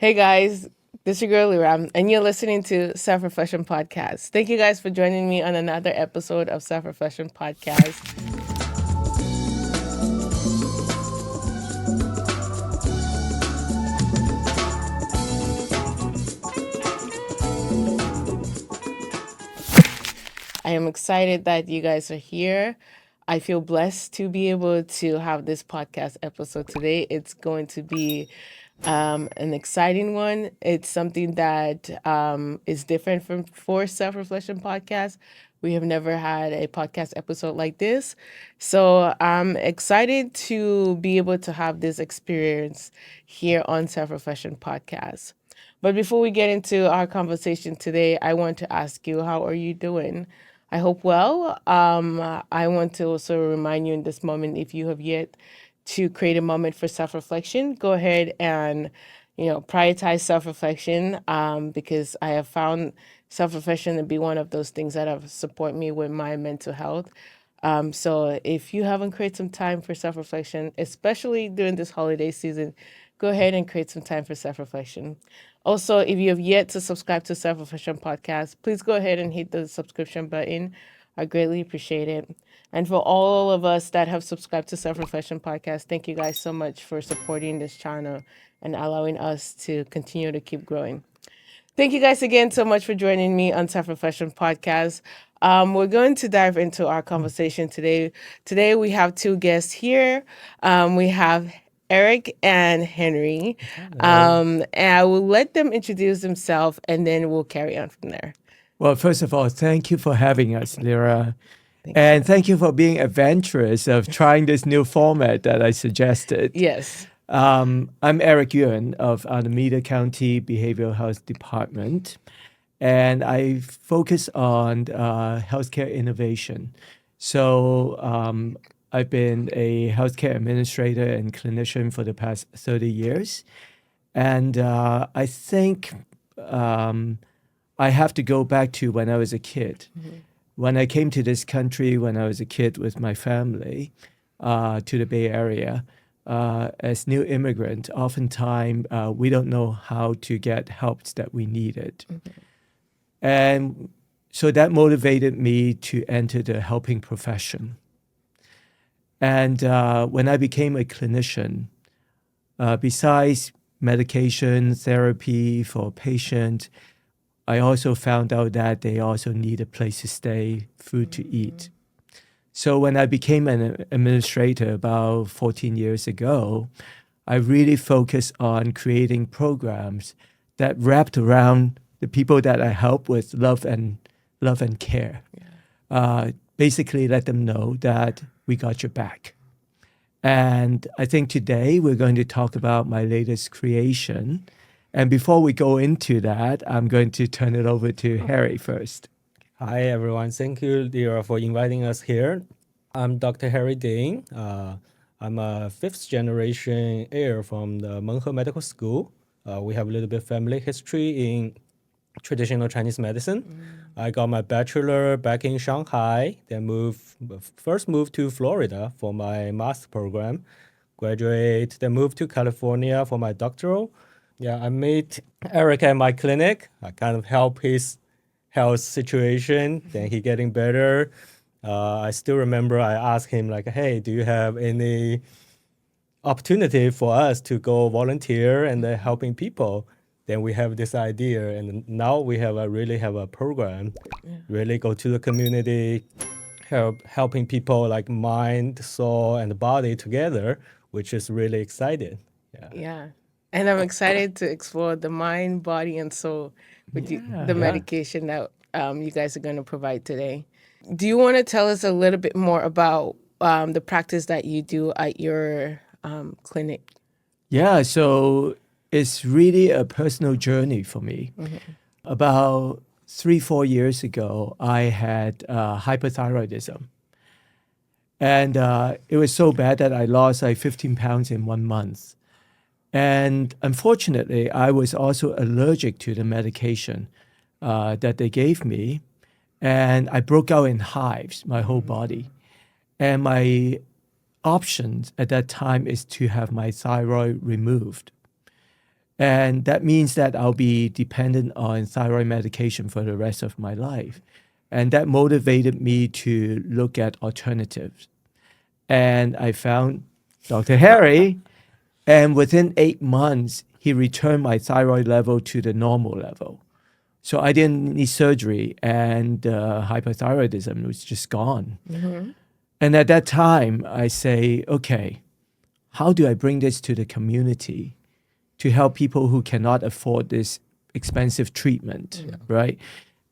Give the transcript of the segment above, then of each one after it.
Hey guys, this is your girl Lira, and you're listening to Self Reflection Podcast. Thank you guys for joining me on another episode of Self Reflection Podcast. I am excited that you guys are here. I feel blessed to be able to have this podcast episode today. It's going to be an exciting one. It's something that is different from for Self Reflection Podcast. We have never had a podcast episode like this. So I'm excited to be able to have this experience here on Self Reflection Podcast. But before we get into our conversation today, I want to ask you, how are you doing? I hope well. I want to also remind you in this moment, if you have yet to create a moment for self-reflection, go ahead and, prioritize self-reflection because I have found self-reflection to be one of those things that have support me with my mental health. So if you haven't created some time for self-reflection, especially during this holiday season, go ahead and create some time for self-reflection. Also, if you have yet to subscribe to Self Reflection Podcast, please go ahead and hit the subscription button. I greatly appreciate it. And for all of us that have subscribed to Self Reflection Podcast, thank you guys so much for supporting this channel and allowing us to continue to keep growing. Thank you guys again so much for joining me on Self Reflection Podcast. We're going to dive into our conversation today. Today we have two guests here. We have Eric and Henry. And I will let them introduce themselves and then we'll carry on from there. Well, first of all, thank you for having us, Lira. Thanks. And thank you for being adventurous of trying this new format that I suggested. Yes. I'm Eric Yuan of Alameda County Behavioral Health Department, and I focus on healthcare innovation. So I've been a healthcare administrator and clinician for the past 30 years. And I think I have to go back to when I was a kid. Mm-hmm. When I came to this country, when I was a kid with my family to the Bay Area, as new immigrant, oftentimes we don't know how to get help that we needed. Mm-hmm. And so that motivated me to enter the helping profession. And when I became a clinician, besides medication, therapy for patients, I also found out that they also need a place to stay, food to eat. So when I became an administrator about 14 years ago, I really focused on creating programs that wrapped around the people that I help with love and care. Yeah. Basically let them know that we got your back. And I think today we're going to talk about my latest creation. And before we go into that, I'm going to turn it over to Harry first. Hi, everyone. Thank you, Lira, for inviting us here. I'm Dr. Harry Ding. I'm a fifth-generation heir from the Menghe Medical School. We have a little bit family history in traditional Chinese medicine. I got my bachelor back in Shanghai, then first moved to Florida for my master program, graduate, then moved to California for my doctoral. Yeah, I met Eric at my clinic. I kind of help his health situation, then he getting better. I still remember I asked him like, hey, do you have any opportunity for us to go volunteer and helping people? Then we have this idea, and now we really have a program, really go to the community, helping people like mind, soul, and body together, which is really exciting. Yeah. And I'm excited to explore the mind, body, and soul with the medication that you guys are going to provide today. Do you want to tell us a little bit more about the practice that you do at your clinic? Yeah, so it's really a personal journey for me. Mm-hmm. About 3-4 years ago, I had hyperthyroidism. And it was so bad that I lost like 15 pounds in 1 month. And unfortunately, I was also allergic to the medication that they gave me. And I broke out in hives, my whole body. And my options at that time is to have my thyroid removed. And that means that I'll be dependent on thyroid medication for the rest of my life. And that motivated me to look at alternatives. And I found Dr. Harry, and within 8 months, he returned my thyroid level to the normal level. So I didn't need surgery, and hypothyroidism was just gone. And at that time, I say, okay, how do I bring this to the community to help people who cannot afford this expensive treatment, right?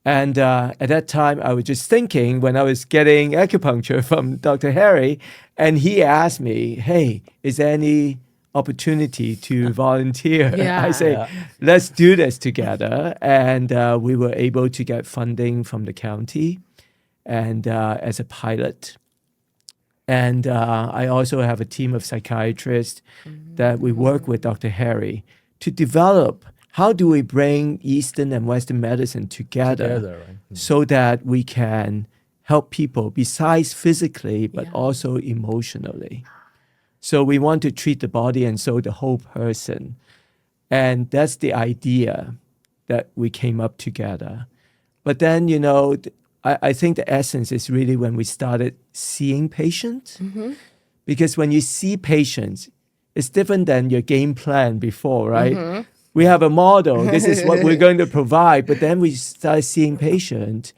And at that time, I was just thinking when I was getting acupuncture from Dr. Harry, and he asked me, hey, is there any opportunity to volunteer? Yeah. I say, Yeah. let's do this together. And we were able to get funding from the county and as a pilot. And I also have a team of psychiatrists that we work with Dr. Harry to develop how do we bring Eastern and Western medicine together Right? so that we can help people besides physically, but Yeah. also emotionally. So we want to treat the body and soul, the whole person. And that's the idea that we came up together. But then, you know, I think the essence is really when we started seeing patients. Because when you see patients, it's different than your game plan before, right? We have a model. This is what we're going to provide. But then we start seeing patients.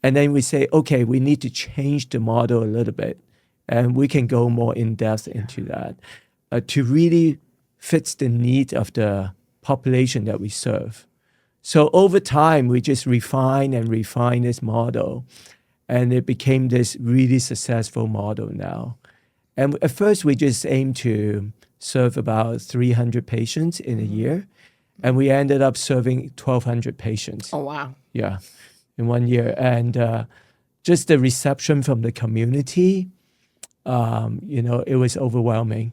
And then we say, okay, we need to change the model a little bit. And we can go more in depth into that to really fit the need of the population that we serve. So over time, we just refine this model. And it became this really successful model now. And at first, we just aimed to serve about 300 patients in a year. And we ended up serving 1,200 patients. Oh, wow. Yeah, in 1 year. And just the reception from the community, you know, it was overwhelming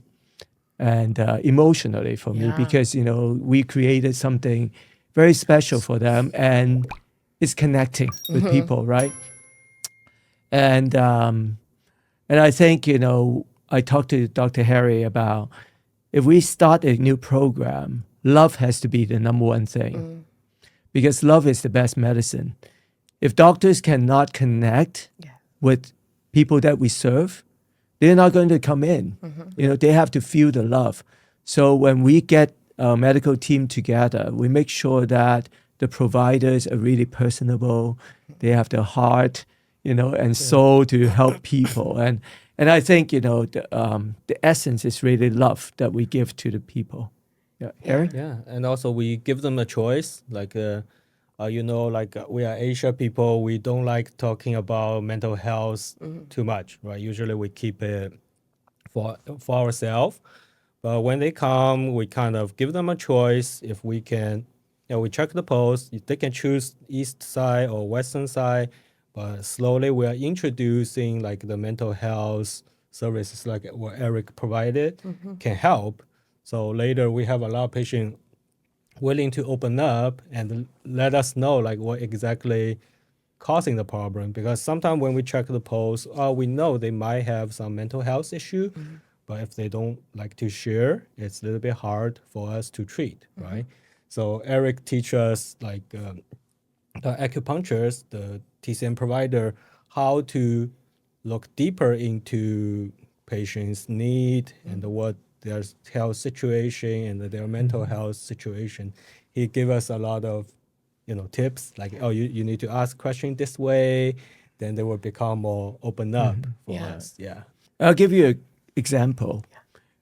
and emotionally for me Yeah. because, you know, we created something very special for them and it's connecting with people, right? And I think, you know, I talked to Dr. Harry about if we start a new program, love has to be the number one thing because love is the best medicine. If doctors cannot connect with people that we serve, they're not going to come in. You know, they have to feel the love. So when we get a medical team together, we make sure that the providers are really personable. They have the heart, you know, and soul to help people. And I think, you know, the essence is really love that we give to the people. Yeah, Eric? Yeah, and also we give them a choice. Like, you know, like we are Asia people, we don't like talking about mental health too much, right? Usually we keep it for ourselves. But when they come, we kind of give them a choice. If we can, you know, we check the post. They can choose east side or western side. But slowly we are introducing like the mental health services like what Eric provided can help. So later we have a lot of patients willing to open up and let us know like what exactly causing the problem. Because sometimes when we check the post, we know they might have some mental health issue, but if they don't like to share, it's a little bit hard for us to treat, right? So Eric teach us like the acupuncturist, the TCM provider, how to look deeper into patients' need and what their health situation and their mental health situation. He give us a lot of, you know, tips like, oh, you need to ask questions this way, then they will become more open up for us. Yeah. I'll give you an example.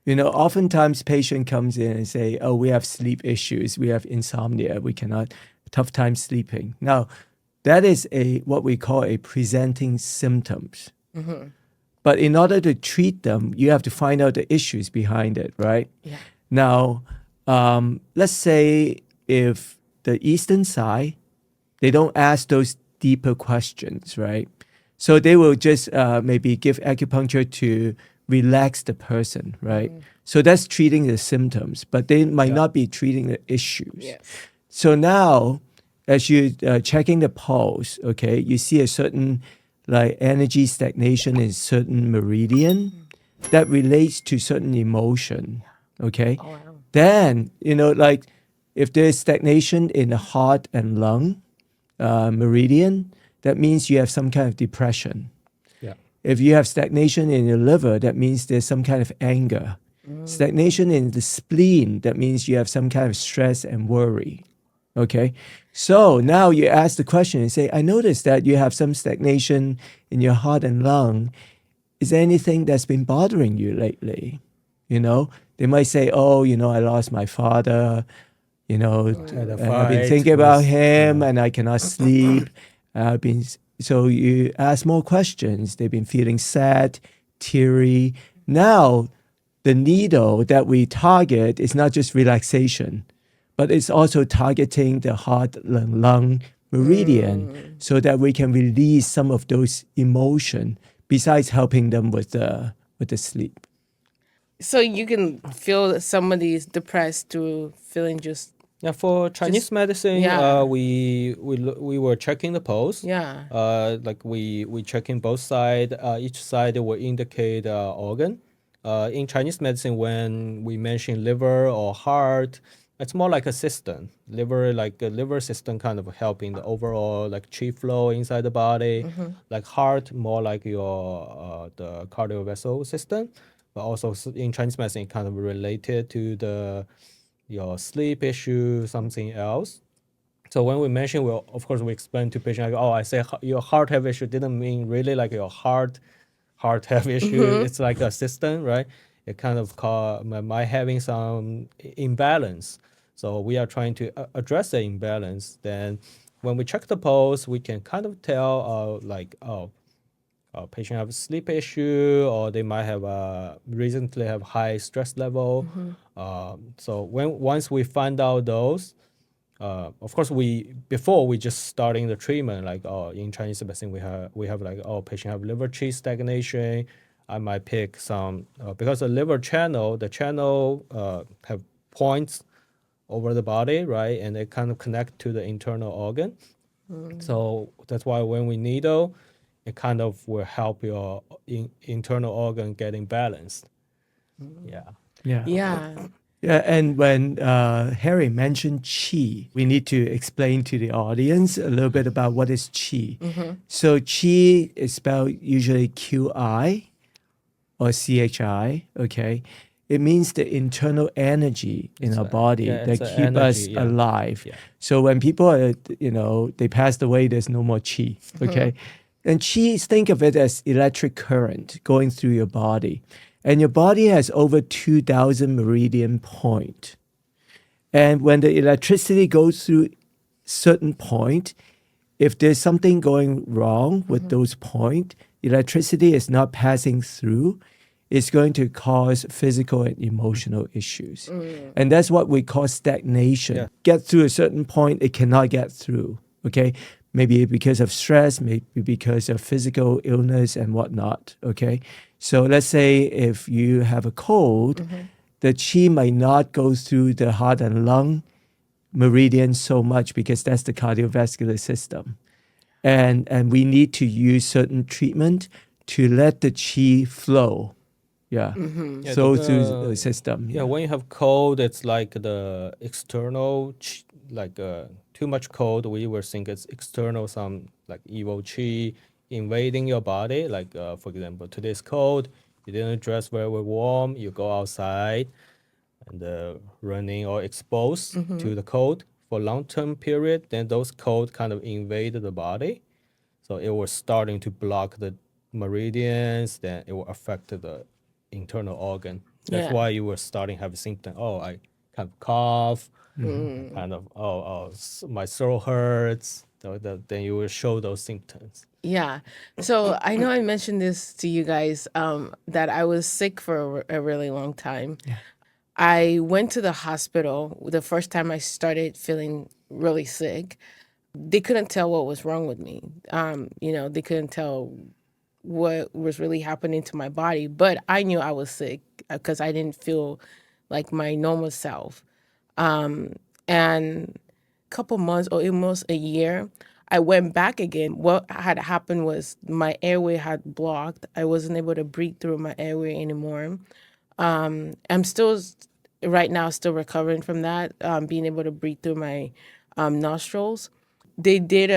You know, oftentimes patient comes in and say, oh, we have sleep issues, we have insomnia, we cannot, tough time sleeping. Now, that is what we call a presenting symptoms. But in order to treat them, you have to find out the issues behind it, right? Yeah. Now, let's say if the eastern side, they don't ask those deeper questions, right? So they will just maybe give acupuncture to relax the person, right? So that's treating the symptoms, but they might not be treating the issues. Yes. So now, as you checking the pulse, okay, you see a certain like energy stagnation in certain meridian that relates to certain emotion, okay? Oh, wow. Then, you know, like If there's stagnation in the heart and lung meridian, that means you have some kind of depression. Yeah. If you have stagnation in your liver, that means there's some kind of anger. Stagnation in the spleen, that means you have some kind of stress and worry. Okay? So now you ask the question and say, I noticed that you have some stagnation in your heart and lung. Is there anything that's been bothering you lately? You know, they might say, oh, I lost my father, Had a and I've been fight thinking about with- him yeah. and I cannot sleep. So you ask more questions. They've been feeling sad, teary. Now, the needle that we target is not just relaxation, but it's also targeting the heart and lung meridian so that we can release some of those emotion besides helping them with the sleep. So you can feel somebody's depressed through feeling just Yeah, for Chinese medicine, yeah. we were checking the pulse. yeah. Like we checking both side. Each side will indicate organ. In Chinese medicine, when we mention liver or heart, it's more like a system. Liver, like a liver system, kind of helping the overall like qi flow inside the body. Like heart, more like your the cardiovascular system. But also in Chinese medicine, kind of related to your sleep issue, something else. So when we mention, well, of course, we explain to patient, like, oh, I say your heart health issue didn't mean really like your heart health issue. It's like a system, right? It kind of might having some imbalance. So we are trying to address the imbalance. Then when we check the pulse, we can kind of tell, patient have a sleep issue, or they might have recently have high stress level. So once we find out those, of course before we just starting the treatment, like in Chinese medicine we have like patient have liver qi stagnation. I might pick some because the liver the channel have points over the body, right, and they kind of connect to the internal organ. So that's why when we needle, it kind of will help your internal organ getting balanced. Yeah. Yeah. Yeah. Yeah, and when Harry mentioned qi, we need to explain to the audience a little bit about what is qi. So qi is spelled usually QI or CHI, okay? It means the internal energy in our body yeah, that it's a keep us energy, yeah. alive. Yeah. So when people are, they passed away, there's no more qi, okay? And qi, think of it as electric current going through your body. And your body has over 2,000 meridian point. And when the electricity goes through certain point, if there's something going wrong with those points, electricity is not passing through, it's going to cause physical and emotional issues. And that's what we call stagnation. Yeah. Get through a certain point, it cannot get through, okay? Maybe because of stress, maybe because of physical illness and whatnot, okay? So let's say if you have a cold, the qi might not go through the heart and lung meridian so much because that's the cardiovascular system. And we need to use certain treatment to let the qi flow. Yeah. Yeah, Flow through the system. Yeah, when you have cold, it's like the external, too much cold. We will think it's external, some like evil qi invading your body. Like for example, today's cold. You didn't dress very warm. You go outside, and running or exposed to the cold for long-term period. Then those cold kind of invade the body, so it was starting to block the meridians. Then it will affect the internal organ. That's Yeah. why you were starting to have symptoms. Oh, I kind of cough, kind of my throat hurts. So then you will show those symptoms. Yeah. So I know I mentioned this to you guys that I was sick for a really long time. I went to the hospital the first time I started feeling really sick. They couldn't tell what was wrong with me. They couldn't tell what was really happening to my body, but I knew I was sick because I didn't feel like my normal self. And a couple months or almost a year, I went back again. What had happened was my airway had blocked. I wasn't able to breathe through my airway anymore. I'm still right now still recovering from that, being able to breathe through my nostrils. They did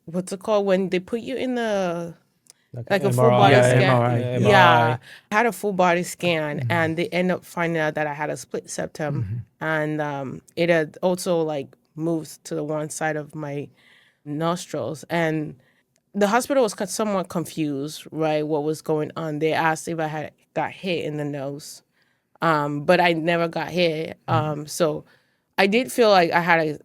what's it called when they put you in the like a full body Yeah, scan. MRI. Yeah, Yeah. Yeah, MRI. I had a full body scan, and they end up finding out that I had a split septum, and it had also like moved to the one side of my nostrils, and the hospital was somewhat confused, right? What was going on? They asked if I had got hit in the nose, but I never got hit. So I did feel like I had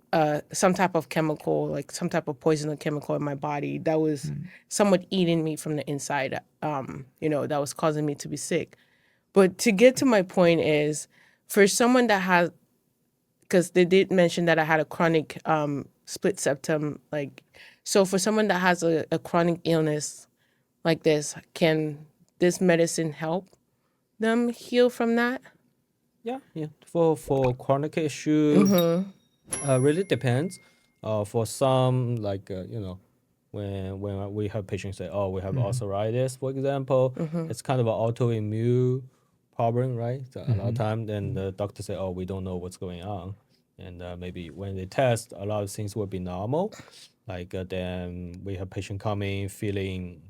some type of chemical, like some type of poisonous chemical in my body that was somewhat eating me from the inside. That was causing me to be sick. But to get to my point is, for someone that has, because they did mention that I had a chronic split septum, like, so for someone that has a chronic illness like this, can this medicine help them heal from that? Yeah, yeah. For chronic issue, really depends. For some, like when we have patients say, "Oh, we have arthritis," for example, it's kind of an autoimmune problem, right? So a lot of time, then the doctor say, "Oh, we don't know what's going on," and maybe when they test, a lot of things will be normal. Like then we have patient coming feeling,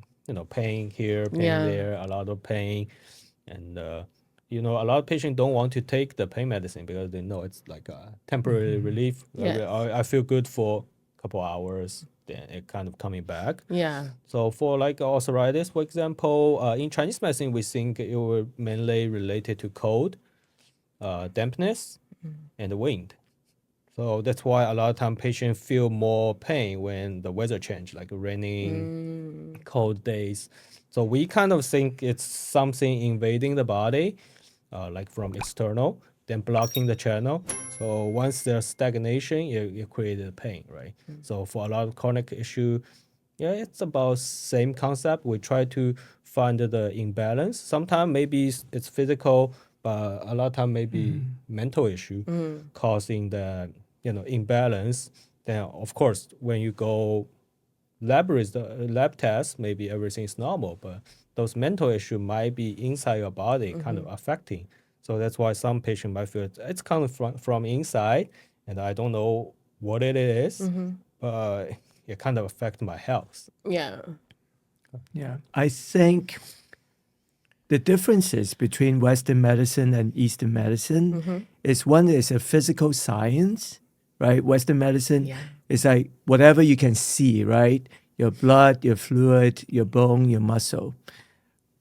pain here, pain Yeah. there, a lot of pain, and a lot of patients don't want to take the pain medicine because they know it's like a temporary relief. Yes. I feel good for a couple hours, then it kind of coming back. Yeah. So for like arthritis, for example, in Chinese medicine, we think it will mainly related to cold, dampness, and wind. So that's why a lot of time patients feel more pain when the weather change, like raining, cold days. So we kind of think it's something invading the body, like from external, then blocking the channel. So once there's stagnation, it created pain, right? So for a lot of chronic issue, yeah, it's about same concept. We try to find the imbalance. Sometimes maybe it's physical, but a lot of time maybe mental issue causing the imbalance. Then of course when you go lab test, maybe everything is normal, but those mental issue might be inside your body, kind of affecting. So that's why some patient might feel it's coming from inside, and I don't know what it is, but it kind of affect my health. Yeah. Yeah. I think the differences between Western medicine and Eastern medicine is one is a physical science, right? Western medicine Yeah. is like whatever you can see, right? Your blood, your fluid, your bone, your muscle.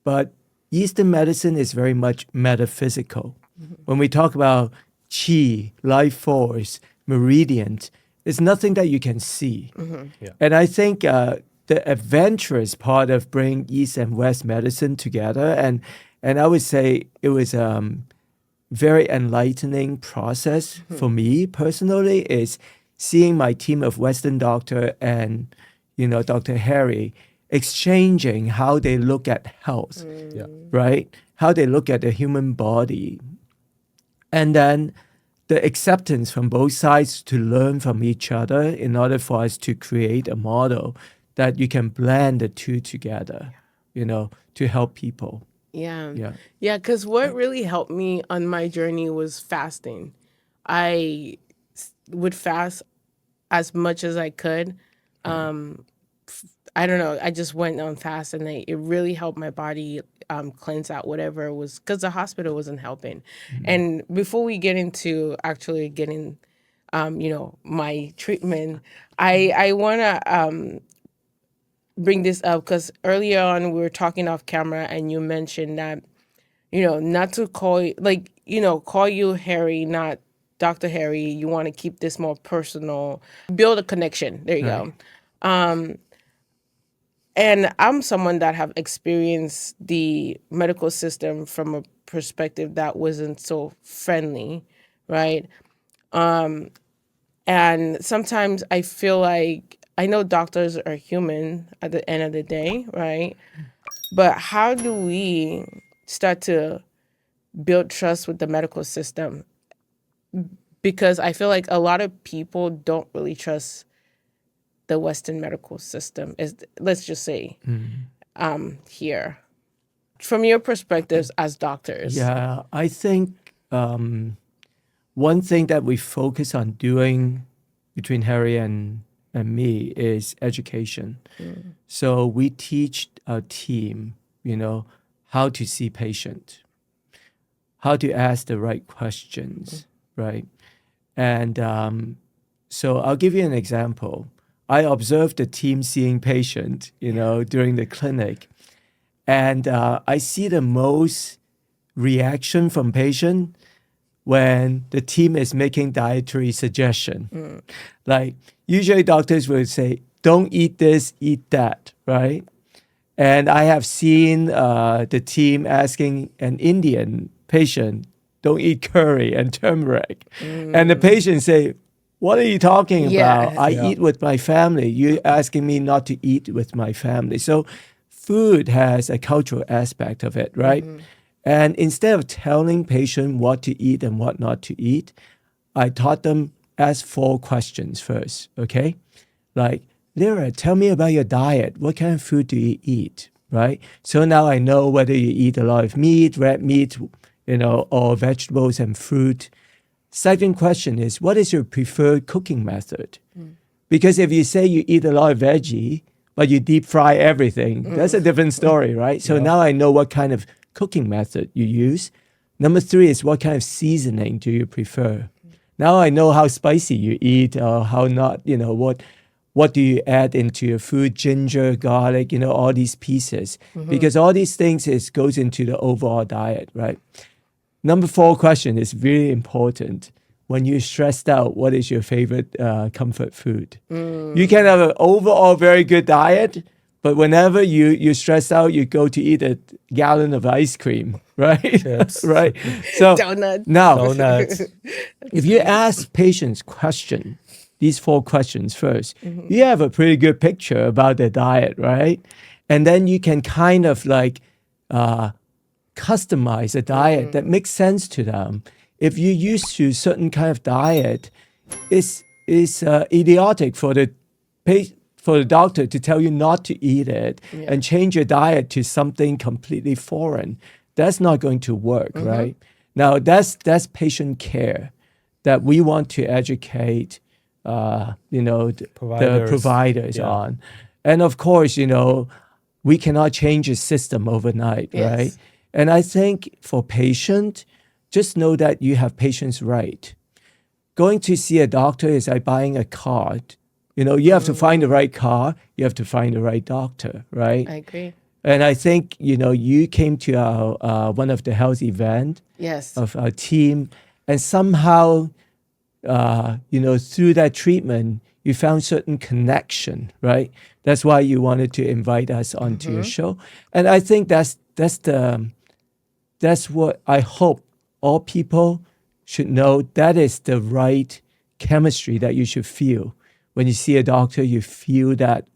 But Eastern medicine is very much metaphysical. When we talk about chi, life force, meridians, it's nothing that you can see. Yeah. And I think the adventurous part of bringing East and West medicine together, and I would say it was very enlightening process for me personally, is seeing my team of Western doctor and Dr. Harry exchanging how they look at health, Yeah. right? How they look at the human body, and then the acceptance from both sides to learn from each other in order for us to create a model that you can blend the two together, to help people. Yeah. Yeah. Yeah. Because what really helped me on my journey was fasting. I would fast as much as I could. I don't know. I just went on fast, and it really helped my body cleanse out whatever it was, because the hospital wasn't helping. And before we get into actually getting, my treatment, I want to bring this up because earlier on we were talking off camera, and you mentioned that not to call you call you Harry, not Dr. Harry. You want to keep this more personal, build a connection. There you Right. go. And I'm someone that have experienced the medical system from a perspective that wasn't so friendly, right? And sometimes I feel like, I know doctors are human at the end of the day, right? But how do we start to build trust with the medical system? Because I feel like a lot of people don't really trust the Western medical system, is, let's just say, here. From your perspectives as doctors. Yeah, I think one thing that we focus on doing between Harry and me is education. So we teach our team, how to see patient, how to ask the right questions, right? And so I'll give you an example. I observed the team seeing patient, during the clinic, and I see the most reaction from patient when the team is making dietary suggestion. Like usually doctors will say, don't eat this, eat that, right? And I have seen the team asking an Indian patient, don't eat curry and turmeric. And the patient say, what are you talking about? I eat with my family. You're asking me not to eat with my family. So food has a cultural aspect of it, right? And instead of telling patient what to eat and what not to eat, I taught them ask 4 questions first, okay? Like, Lira, tell me about your diet. What kind of food do you eat, right? So now I know whether you eat a lot of meat, red meat, or vegetables and fruit. Second question is, what is your preferred cooking method? Because if you say you eat a lot of veggie, but you deep fry everything, that's a different story, right? So now I know what kind of cooking method you use. Number 3 is what kind of seasoning do you prefer? Now I know how spicy you eat or how not, what do you add into your food, ginger, garlic, all these pieces. Because all these things goes into the overall diet, right? Number 4 question is really important. When you're stressed out, what is your favorite comfort food? You can have an overall very good diet, but whenever you're stressed out, you go to eat a gallon of ice cream, right? Chips. Right. So Donuts. now, Donuts. if you ask patients these 4 questions first, you have a pretty good picture about their diet, right? And then you can kind of like customize a diet that makes sense to them. If you're used to certain kind of diet, it's idiotic for the doctor to tell you not to eat it and change your diet to something completely foreign. That's not going to work, right? Now that's patient care that we want to educate, the providers on, and of course, we cannot change a system overnight, right? And I think for patient, just know that you have patient's right. Going to see a doctor is like buying a car. You have to find the right car. You have to find the right doctor, right? I agree. And I think, you came to our one of the health event of our team, and somehow, through that treatment, you found certain connection, right? That's why you wanted to invite us onto your show. And I think that's what I hope all people should know. That is the right chemistry that you should feel. When you see a doctor, you feel that,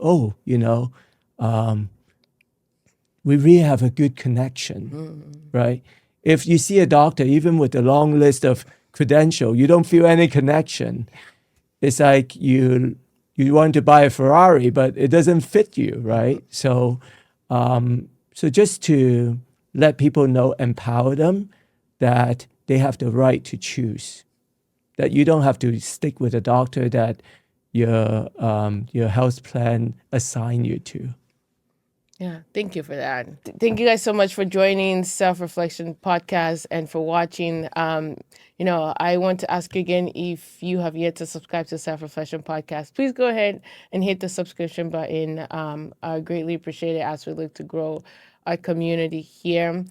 we really have a good connection, right? If you see a doctor, even with a long list of credentials, you don't feel any connection. It's like you want to buy a Ferrari, but it doesn't fit you, right? So just to let people know, empower them that they have the right to choose, that you don't have to stick with a doctor that your health plan assign you to. Yeah, thank you for that. Thank you guys so much for joining Self-Reflection Podcast and for watching. I want to ask you again, if you have yet to subscribe to Self-Reflection Podcast, please go ahead and hit the subscription button. I greatly appreciate it as we look to grow our community here.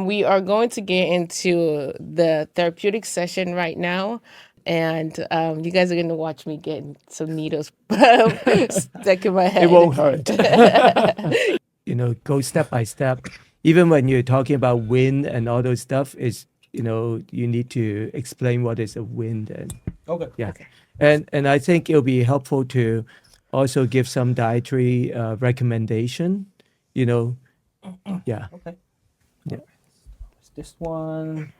We are going to get into the therapeutic session right now. And you guys are going to watch me get some needles stuck in my head. It won't hurt. Go step by step. Even when you're talking about wind and all those stuff, you need to explain what is a wind. And yeah. Okay. And I think it'll be helpful to also give some dietary recommendation, Yeah. Okay. Yeah. This one.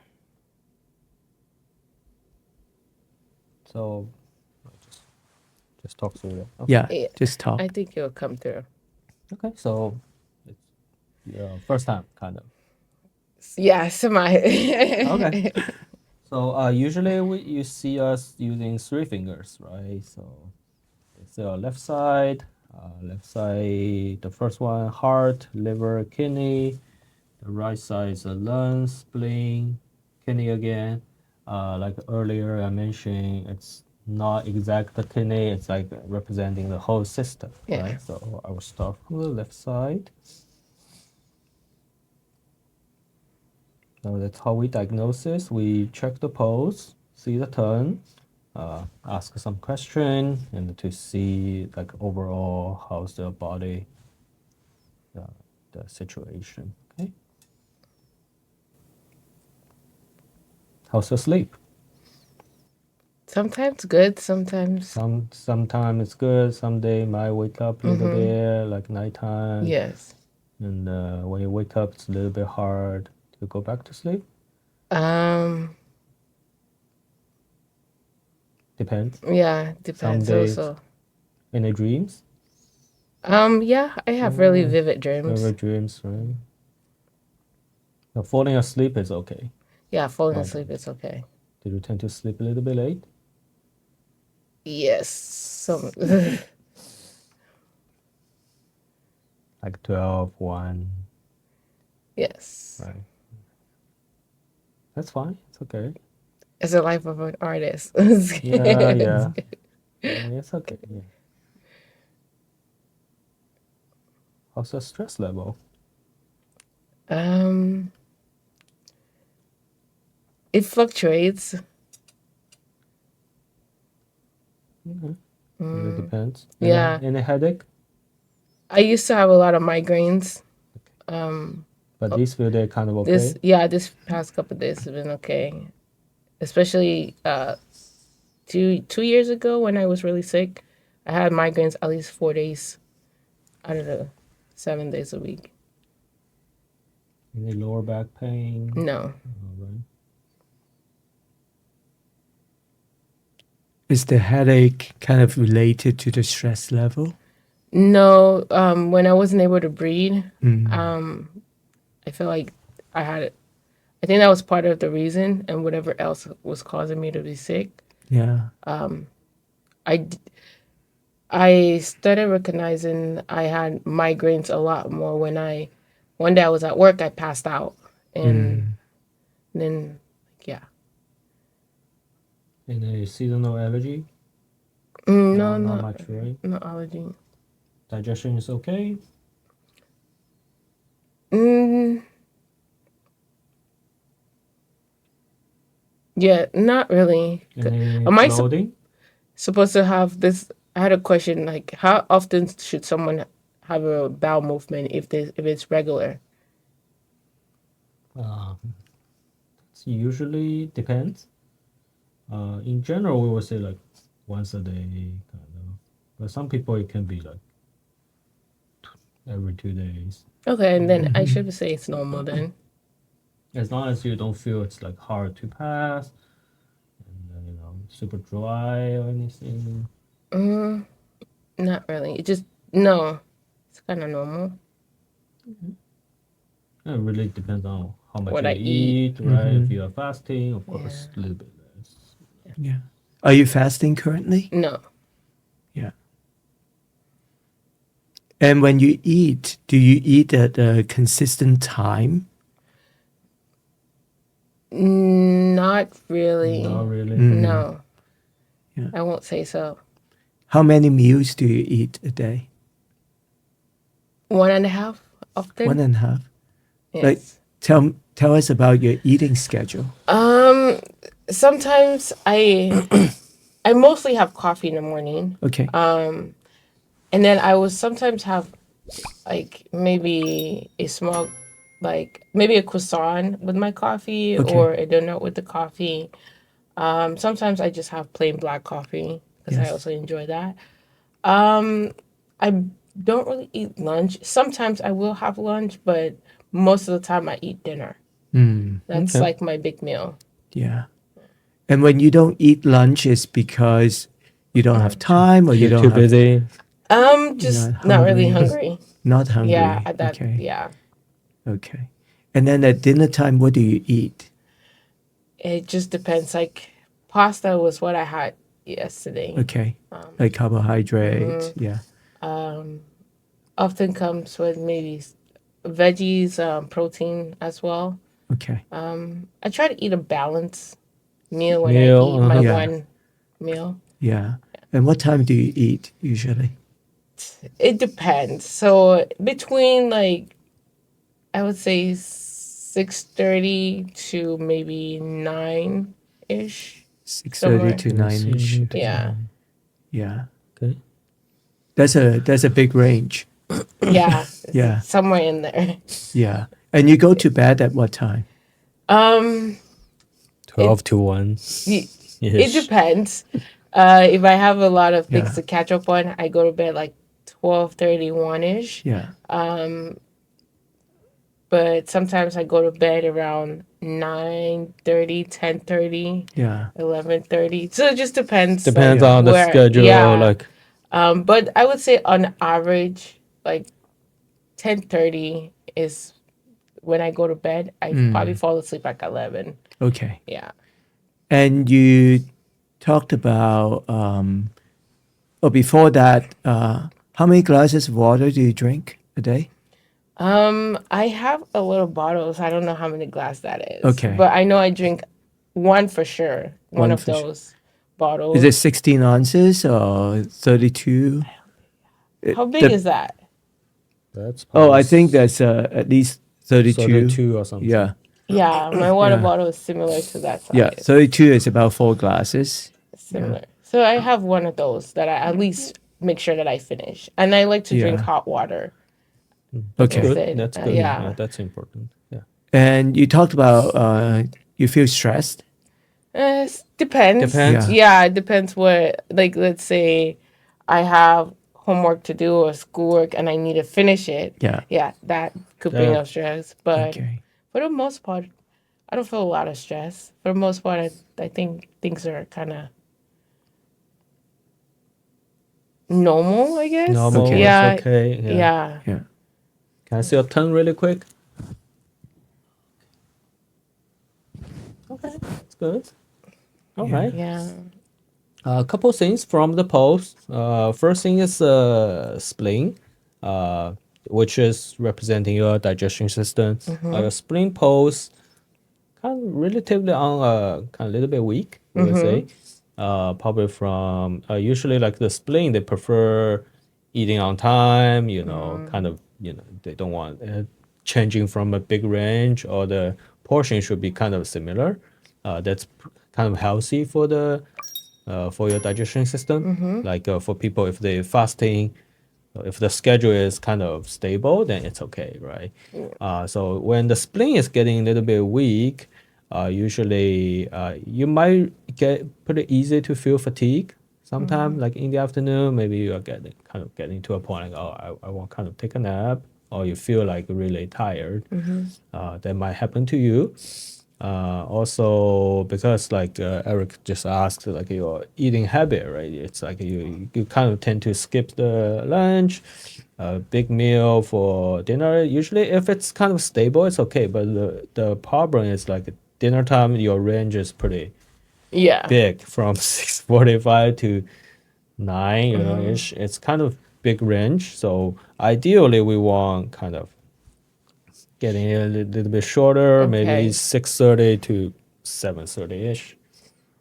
So just talk through it. Okay. Yeah, just talk. I think it'll come through. Okay. So it's first time kind of. Yeah, semi. Okay. So usually you see us using 3 fingers, right? So it's the left side, the first one, heart, liver, kidney. The right side is the lungs, spleen, kidney again. Like earlier I mentioned, it's not exact the kidney, it's like representing the whole system, Yeah. right? So I will start from the left side. So that's how we diagnose this. We check the pulse, see the tone, ask some question, and to see like overall how's the body, the situation. Okay. How's the sleep? Sometimes good, sometimes Sometimes it's good. Some day might wake up a little bit, like nighttime. yes. And when you wake up, it's a little bit hard to go back to sleep. Depends. Yeah, Some depends days, also. any dreams? Yeah, I have really vivid dreams. Vivid dreams, right? Now, falling asleep is okay. Yeah, falling asleep is okay. Did you tend to sleep a little bit late? Yes. Some Like 12, 1, yes. right? That's fine. It's okay. It's the life of an artist. Yeah, yeah. It's okay. Yeah. How's the stress level? It fluctuates. It depends. Yeah. Any headache? I used to have a lot of migraines. But these few days kind of okay. This past couple of days have been okay. Especially 2 years ago when I was really sick, I had migraines at least 4 days out of the 7 days a week. Any lower back pain? No. All right. Is the headache kind of related to the stress level? No. When I wasn't able to breathe, I feel like I think that was part of the reason, and whatever else was causing me to be sick. Yeah. I started recognizing I had migraines a lot more when one day I was at work, I passed out, and then, yeah. Any seasonal allergy? No, Not much, right? no allergy. Digestion is okay? Yeah, not really. Any Am I bloating? supposed to have this? I had a question, like, how often should someone have a bowel movement if it's regular? It usually depends. In general, we would say like once a day, kind of. But some people it can be like every 2 days. Okay, and then I should say it's normal then. As long as you don't feel it's like hard to pass, and super dry or anything. Not really. No. It's kind of normal. It really depends on how much What you I eat. right? If you are fasting, of course, a little bit less. Yeah. Are you fasting currently? No. Yeah. And when you eat, do you eat at a consistent time? Not really. Not really. No. Yeah. I won't say so. How many meals do you eat a day? 1.5 often. 1.5. Yes. Like, tell us about your eating schedule. Sometimes I mostly have coffee in the morning. Okay. And then I will sometimes have like maybe a small, like maybe a croissant with my coffee or a donut with the coffee. Sometimes I just have plain black coffee because I also enjoy that. I don't really eat lunch. Sometimes I will have lunch, but most of the time I eat dinner. That's like my big meal. Yeah. And when you don't eat lunch, it's because you don't have time or you don't too have... busy. Just Not not really hungry. hungry. Not hungry. Yeah, at that. Okay. Yeah. Okay. And then at dinner time, what do you eat? It just depends. Like pasta was what I had yesterday. Okay. Like carbohydrates. Yeah. Often comes with maybe veggies, protein as well. Okay. I try to eat a balanced meal when I Meal, eat my Yeah. one meal. Yeah. And what time do you eat usually? It depends. So between like I would say 6:30 to maybe 9-ish 6:30 somewhere. to 9-ish. Yeah. Yeah. Okay. That's a big range. Yeah. Yeah. Somewhere in there. Yeah. And you go to bed at what time? 12 to 1. It Ish. depends. If I have a lot of things Yeah. to catch up on, I go to bed like 12:31-ish. Yeah. But sometimes I go to bed around 9:30, 10:30, Yeah. 11:30. So it just depends. Depends like, on the where, schedule. Yeah. Like, But I would say on average, like 10:30 is when I go to bed. I probably fall asleep like 11. Okay. Yeah. And you talked about, before that, how many glasses of water do you drink a day? I have a little bottle, so I don't know how many glass that is. Okay. But I know I drink one for sure. One of for sure. those bottles. Is it 16 ounces or 32? How big is that? that's Oh, I think that's at least 32. 32 or something. Yeah. Yeah, my water Yeah. bottle is similar to that size. Yeah. 32 is about 4 glasses. Similar. So I have one of those that I at least make sure that I finish. And I like to drink Yeah. hot water. Okay. Good. Instead. That's good. Yeah. Yeah, that's important. Yeah. And you talked about you feel stressed. Depends. Depends. Yeah, it depends what, like, let's say I have homework to do or schoolwork and I need to finish it. Yeah. Yeah, that could bring Yeah. up stress. But Okay. for the most part, I don't feel a lot of stress. For the most part, I think things are kind of normal, I guess. Normal. Okay. Yeah. It's okay. Yeah. Yeah. Yeah. Can I see your tongue really quick? Okay. That's good. All right. Yeah. A couple things from the post. First thing is spleen, which is representing your digestion system. Your spleen pose kind of relatively on kind of a little bit weak, we would say. Probably from usually like the spleen, they prefer eating on time. Kind of they don't want changing from a big range, or the portion should be kind of similar. That's kind of healthy for the for your digestion system. Like for people, if they're fasting, if the schedule is kind of stable, then it's okay, right? So when the spleen is getting a little bit weak, usually you might get pretty easy to feel fatigue. Sometimes, like in the afternoon, maybe you are getting to a point like, oh, I want kind of take a nap, or you feel like really tired. That might happen to you. Also, because like Eric just asked, like your eating habit, right? It's like you kind of tend to skip the lunch, big meal for dinner. Usually, if it's kind of stable, it's okay. But the problem is like dinner time, your range is pretty Yeah. big from 6:45 to 9, ish. It's kind of big range. So ideally, we want kind of getting a little bit shorter, maybe Okay. 6:30 to 7:30 ish,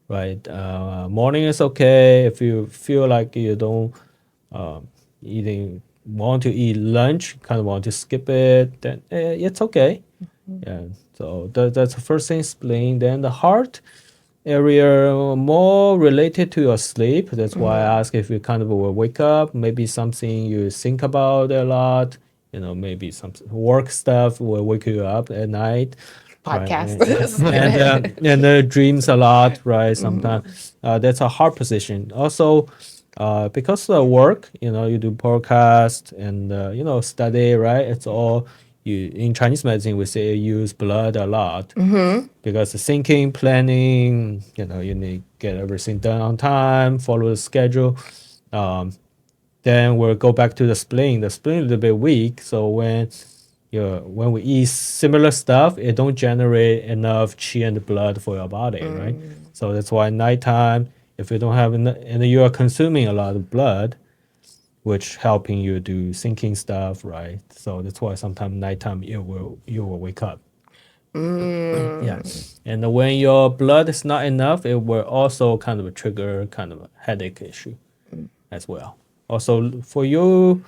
right? Morning is okay. If you feel like you don't eating want to eat lunch, kind of want to skip it, then it's okay. Yeah. So that's the first thing, spleen. Then the heart area more related to your sleep. That's why I ask if you kind of will wake up, maybe something you think about a lot. Maybe some work stuff will wake you up at night. Podcast. Right? and dreams a lot, right? Sometimes that's a hard position. Also, because of the work, you do podcast and study, right? It's all you in Chinese medicine we say use blood a lot because the thinking, planning, you need to get everything done on time, follow the schedule. Then we'll go back to the spleen. The spleen is a little bit weak, so when when we eat similar stuff, it don't generate enough qi and blood for your body, right? So that's why nighttime, if you don't have enough, and you are consuming a lot of blood, which helping you do thinking stuff, right? So that's why sometimes nighttime you will wake up. Yeah, and when your blood is not enough, it will also kind of trigger kind of a headache issue as well. Also for you,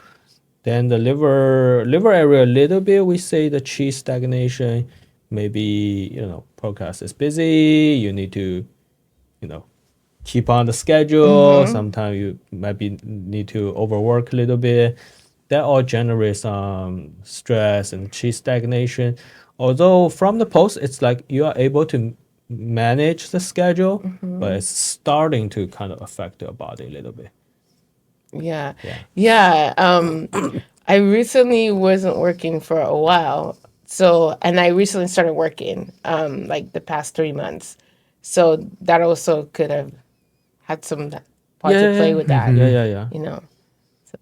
then the liver area a little bit, we say the qi stagnation. Maybe podcast is busy. You need to keep on the schedule. Sometimes you might need to overwork a little bit. That all generates some stress and qi stagnation. Although from the post, it's like you are able to manage the schedule, but it's starting to kind of affect your body a little bit. Yeah. Yeah. I recently wasn't working for a while. And I recently started working, like the past 3 months. So that also could have had some part to play with that,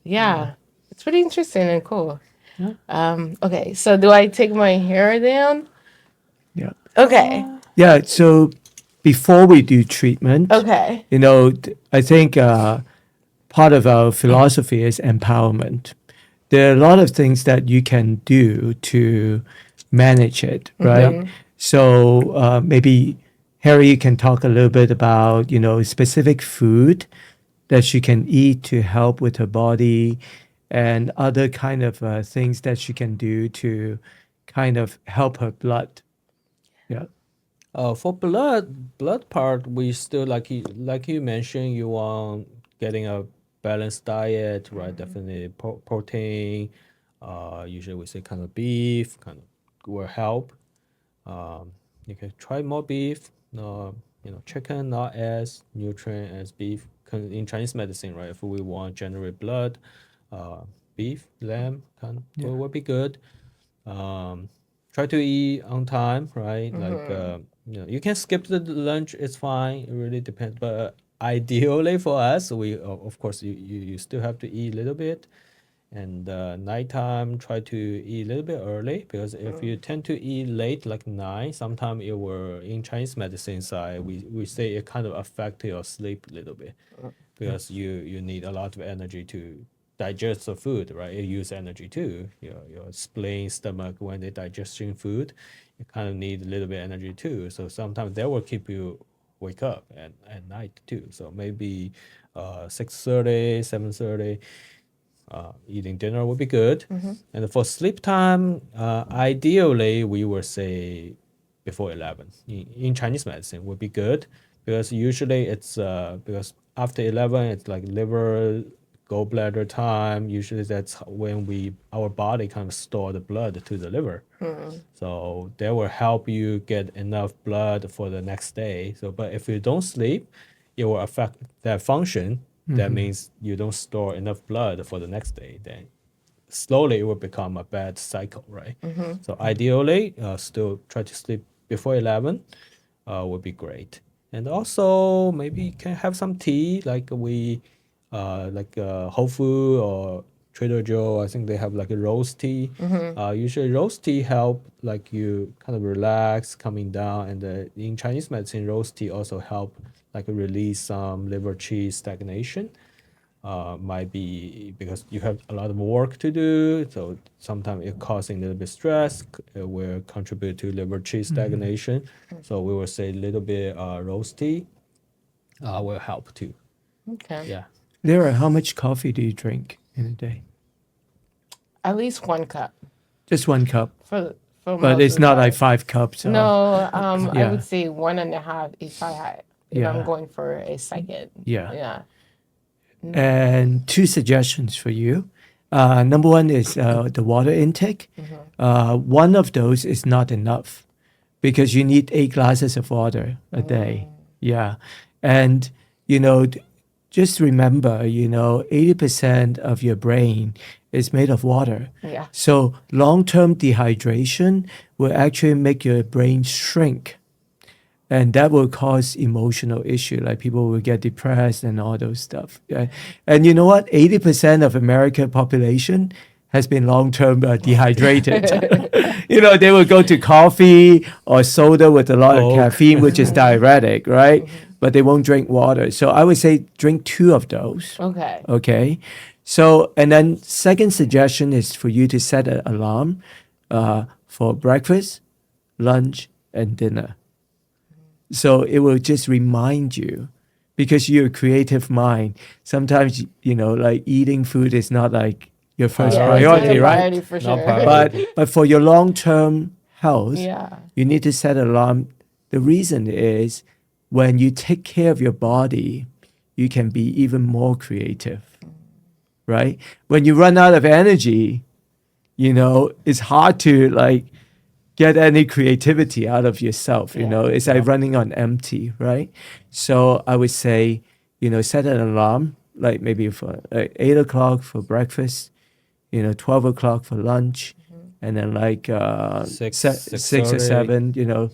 Yeah. So, it's pretty interesting and cool. Okay. So do I take my hair down? Yeah. Okay. Yeah. So before we do treatment, Okay. I think part of our philosophy is empowerment. There are a lot of things that you can do to manage it, right? So maybe Harry, you can talk a little bit about, specific food that she can eat to help with her body and other kind of things that she can do to kind of help her blood. Yeah. For blood part, we still like you mentioned, you want getting a balanced diet, right? Definitely protein. Usually we say kind of beef, kind of will help. You can try more beef. Chicken not as nutrient as beef. In Chinese medicine, right? If we want to generate blood, beef, lamb will be good. Try to eat on time, right? Like you can skip the lunch, it's fine. It really depends, but ideally for us, we of course you still have to eat a little bit, and nighttime try to eat a little bit early, because if you tend to eat late, like 9, sometimes it will, in Chinese medicine side, we say it kind of affect your sleep a little bit, because you need a lot of energy to digest the food, right? It use energy too. Your spleen, stomach, when they digesting food, you kind of need a little bit energy too. So sometimes that will keep you wake up at night too. So maybe 6:30, 7:30, eating dinner would be good. And for sleep time, ideally we would say before 11 in Chinese medicine would be good, because usually it's because after 11 it's like liver, gallbladder time. Usually that's when our body kind of store the blood to the liver. So that will help you get enough blood for the next day. So but if you don't sleep, it will affect that function. That means you don't store enough blood for the next day. Then slowly it will become a bad cycle, right? So ideally, still try to sleep before 11 would be great. And also maybe you can have some tea, like Whole Food or Trader Joe. I think they have like a rose tea. Usually rose tea help like you kind of relax, coming down. And in Chinese medicine, rose tea also help like release some liver qi stagnation. Might be because you have a lot of work to do, so sometimes it causing a little bit stress. It will contribute to liver qi stagnation. So we will say a little bit rose tea will help too. Okay. Yeah. Lira, how much coffee do you drink in a day? At least 1 cup. Just 1 cup. For But most it's of the not time. like 5 cups. No, I Yeah. would say 1.5 if I'm Yeah. going for a second. Yeah. Yeah. And 2 suggestions for you. Number one is the water intake. One of those is not enough, because you need 8 glasses of water a day. Yeah. And, just remember, 80% of your brain is made of water. Yeah. So long-term dehydration will actually make your brain shrink. And that will cause emotional issue, like people will get depressed and all those stuff. Yeah. And you know what? 80% of American population has been long-term dehydrated. They will go to coffee or soda with a lot of Coke. caffeine, which is diuretic, right? But they won't drink water. So I would say drink 2 of those. Okay. Okay. So, and then second suggestion is for you to set an alarm for breakfast, lunch, and dinner. So it will just remind you, because you're a creative mind. Sometimes, like eating food is not like your first Yeah, priority, it's not a right? priority for No sure. priority. But for your long-term health, Yeah. you need to set an alarm. The reason is when you take care of your body, you can be even more creative, right? When you run out of energy, it's hard to like get any creativity out of yourself. Yeah. It's like running on empty, right? So I would say, set an alarm, like maybe for 8 o'clock for breakfast, 12 o'clock for lunch, and then like Six, 6 or 6:30. 7,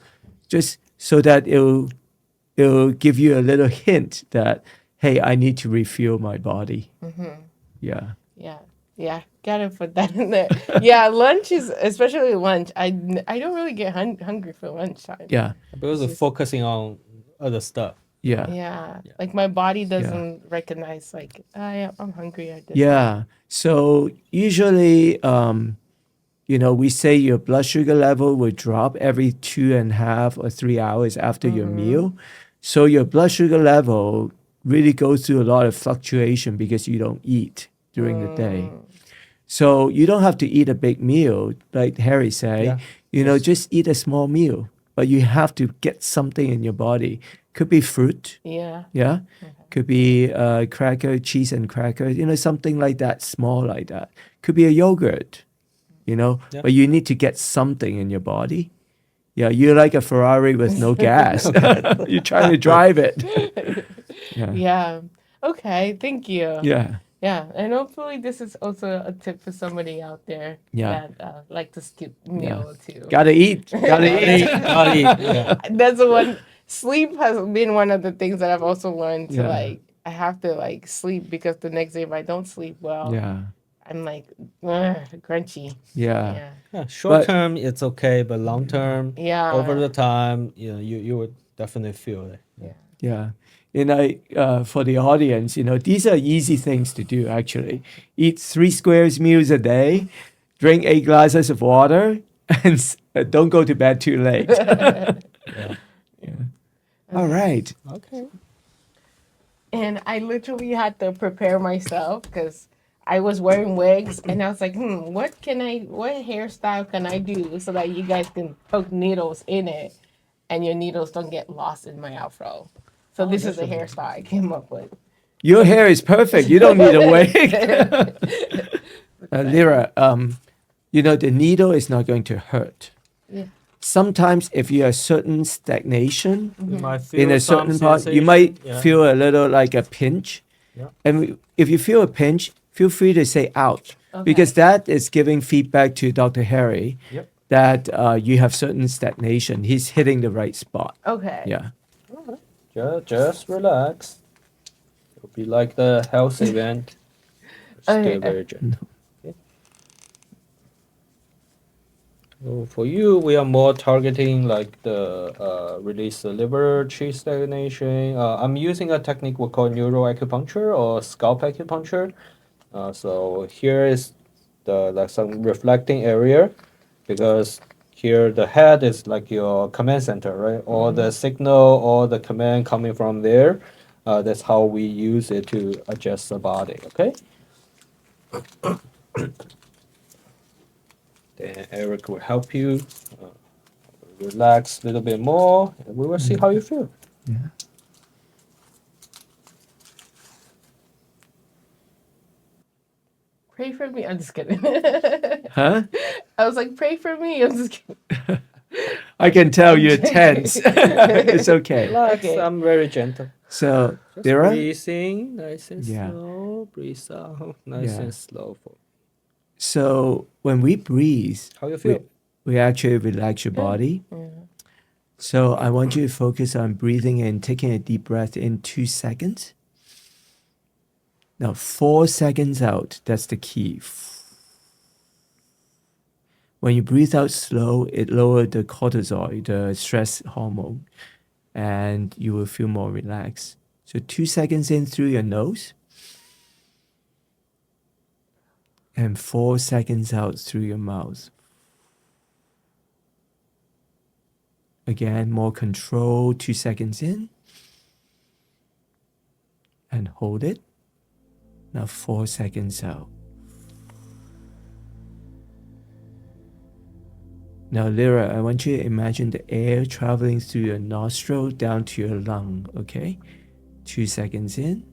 just so that it'll give you a little hint that, hey, I need to refuel my body. Yeah. Yeah. Yeah. Gotta put that in there. Yeah. Lunch is, especially lunch. I don't really get hungry for lunchtime. Yeah. Because of focusing on other stuff. Yeah. Yeah. Like my body doesn't recognize like I'm hungry at this. Yeah. So usually, we say your blood sugar level will drop every 2.5 or 3 hours after your meal. So your blood sugar level really goes through a lot of fluctuation because you don't eat during the day. So you don't have to eat a big meal, like Harry say. Just eat a small meal, but you have to get something in your body. Could be fruit. Yeah. Yeah. Could be cracker, cheese and cracker, something like that, small like that. Could be a yogurt, but you need to get something in your body. Yeah, you're like a Ferrari with no gas. You're trying to drive it. Yeah. Okay. Thank you. Yeah. Yeah, and hopefully this is also a tip for somebody out there that like to skip meal too. Gotta eat. Gotta eat. Yeah. That's the one. Sleep has been one of the things that I've also learned to Yeah. like. I have to like sleep because the next day if I don't sleep well, Yeah. I'm like crunchy. Yeah. Yeah, short term it's okay, but long term, Yeah. over the time, you would definitely feel it. Yeah. For the audience, these are easy things to do actually. Eat 3 squares meals a day, drink 8 glasses of water, and don't go to bed too late. All right. Okay. And I literally had to prepare myself because I was wearing wigs and I was like, what hairstyle can I do so that you guys can poke needles in it and your needles don't get lost in my afro. So this is the hairstyle I came up with. Your hair is perfect. You don't need a wig. Lira, the needle is not going to hurt. Yeah. Sometimes if you have certain stagnation You might feel in a some certain part, you sensation. might Yeah. feel a little like a pinch. Yeah. And if you feel a pinch, feel free to say ouch, because that is giving feedback to Dr. Harry Yep. that you have certain stagnation. He's hitting the right spot. Okay. Yeah. Just relax. It'll be like the health event. Stay very gentle. Okay. So for you, we are more targeting like the release the liver chi stagnation. I'm using a technique we call neuroacupuncture or scalp acupuncture. So here is the like some reflecting area, because here the head is like your command center, right? All the signal, all the command coming from there. That's how we use it to adjust the body. Okay. Then Eric will help you relax a little bit more, and we will see how you feel. Yeah. Pray for me. I'm just kidding. Huh? I was like, pray for me. I'm just kidding. I can tell you're tense. It's okay. Relax. Okay. I'm very gentle. So, Just Lira? breathe in, nice and Yeah. slow. Breathe out, nice Yeah. and slow. So when we breathe, How you feel? we actually relax your body. So I want you to focus on breathing in, taking a deep breath in 2 seconds. Now 4 seconds out, that's the key. When you breathe out slow, it lowers the cortisol, the stress hormone, and you will feel more relaxed. So 2 seconds in through your nose, and 4 seconds out through your mouth. Again, more control, 2 seconds in, and hold it. Now 4 seconds out. Now, Lira, I want you to imagine the air traveling through your nostril down to your lung, okay? 2 seconds in,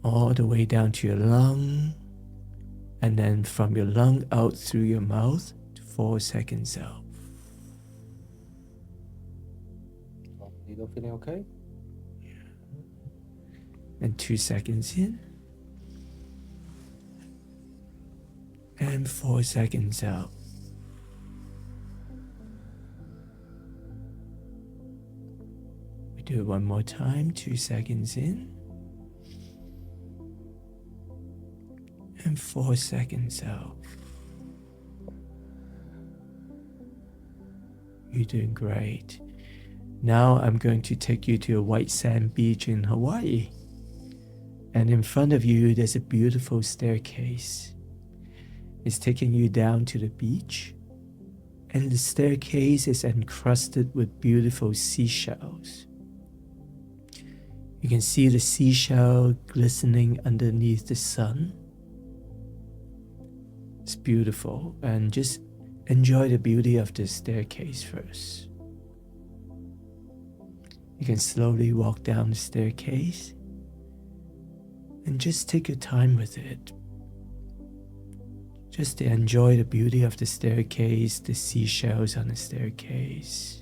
all the way down to your lung, and then from your lung out through your mouth, 4 seconds out. You feeling okay? And 2 seconds in, and 4 seconds out. We do it one more time, 2 seconds in, and 4 seconds out. You're doing great. Now I'm going to take you to a white sand beach in Hawaii. And in front of you, there's a beautiful staircase. It's taking you down to the beach. And the staircase is encrusted with beautiful seashells. You can see the seashell glistening underneath the sun. It's beautiful, and just enjoy the beauty of the staircase first. You can slowly walk down the staircase and just take your time with it. Just to enjoy the beauty of the staircase, the seashells on the staircase.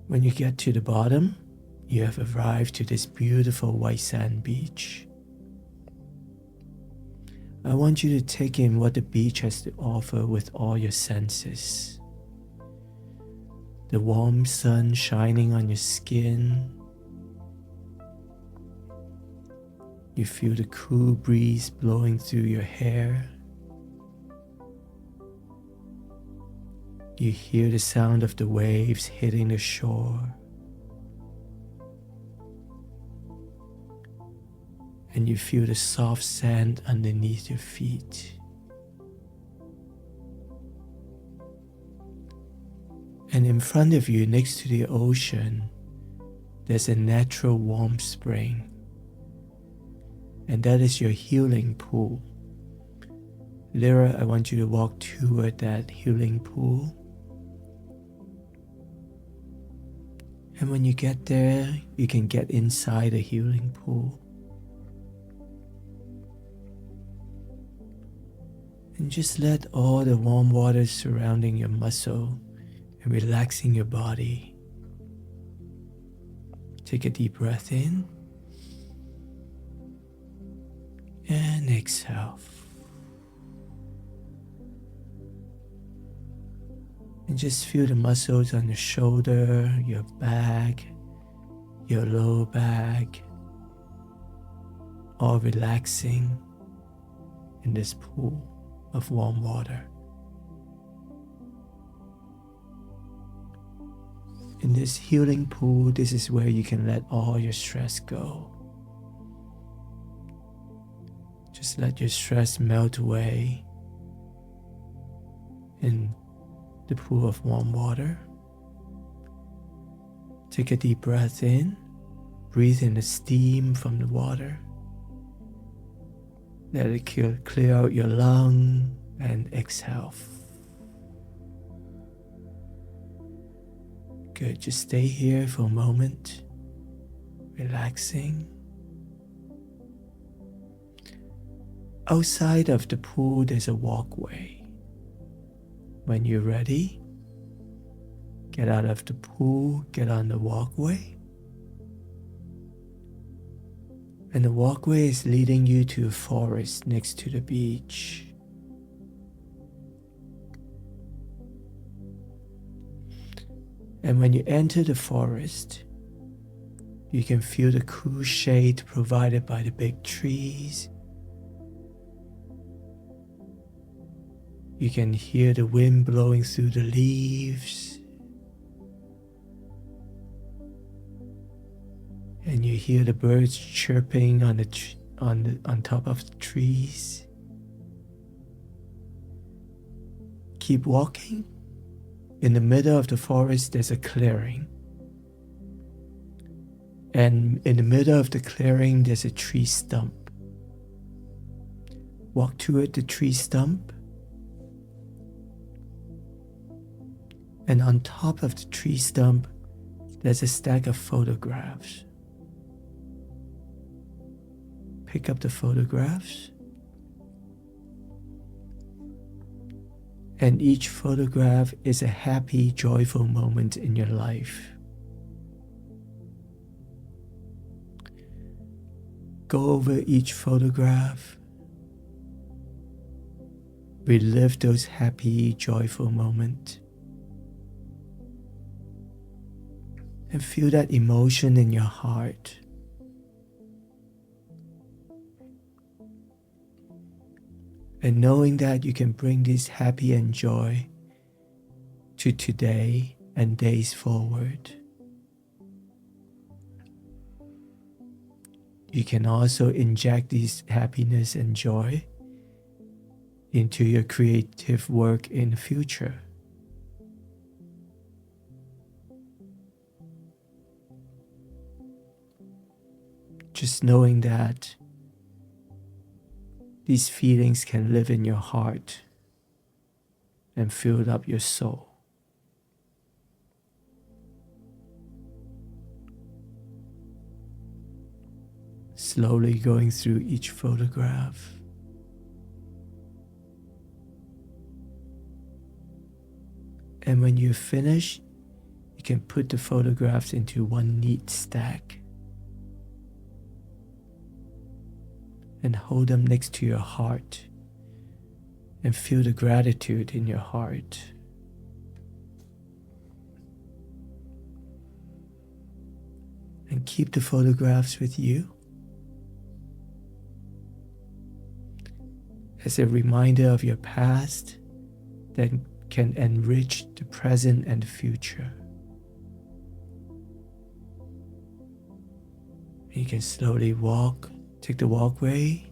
When you get to the bottom, you have arrived to this beautiful white sand beach. I want you to take in what the beach has to offer with all your senses. The warm sun shining on your skin. You feel the cool breeze blowing through your hair. You hear the sound of the waves hitting the shore. And you feel the soft sand underneath your feet. And in front of you, next to the ocean, there's a natural warm spring. And that is your healing pool. Lira, I want you to walk toward that healing pool. And when you get there, you can get inside the healing pool. And just let all the warm water surrounding your muscle and relaxing your body. Take a deep breath in and exhale. And just feel the muscles on your shoulder, your back, your lower back, all relaxing in this pool of warm water. In this healing pool, this is where you can let all your stress go. Just let your stress melt away in the pool of warm water. Take a deep breath in, breathe in the steam from the water. Let it clear out your lung and exhale. Good, just stay here for a moment, relaxing. Outside of the pool, there's a walkway. When you're ready, get out of the pool, get on the walkway. And the walkway is leading you to a forest next to the beach. And when you enter the forest, You can feel the cool shade provided by the big trees. You can hear the wind blowing through the leaves. And you hear the birds chirping on top of the trees. Keep walking. In the middle of the forest, there's a clearing. And in the middle of the clearing, there's a tree stump. Walk toward the tree stump. And on top of the tree stump, there's a stack of photographs. Pick up the photographs. And each photograph is a happy, joyful moment in your life. Go over each photograph. Relive those happy, joyful moments. And feel that emotion in your heart. And knowing that you can bring this happy and joy to today and days forward. You can also inject this happiness and joy into your creative work in the future. Just knowing that these feelings can live in your heart and fill up your soul. Slowly going through each photograph. And when you finish, you can put the photographs into one neat stack and hold them next to your heart and feel the gratitude in your heart. And keep the photographs with you as a reminder of your past that can enrich the present and the future. You can slowly take the walkway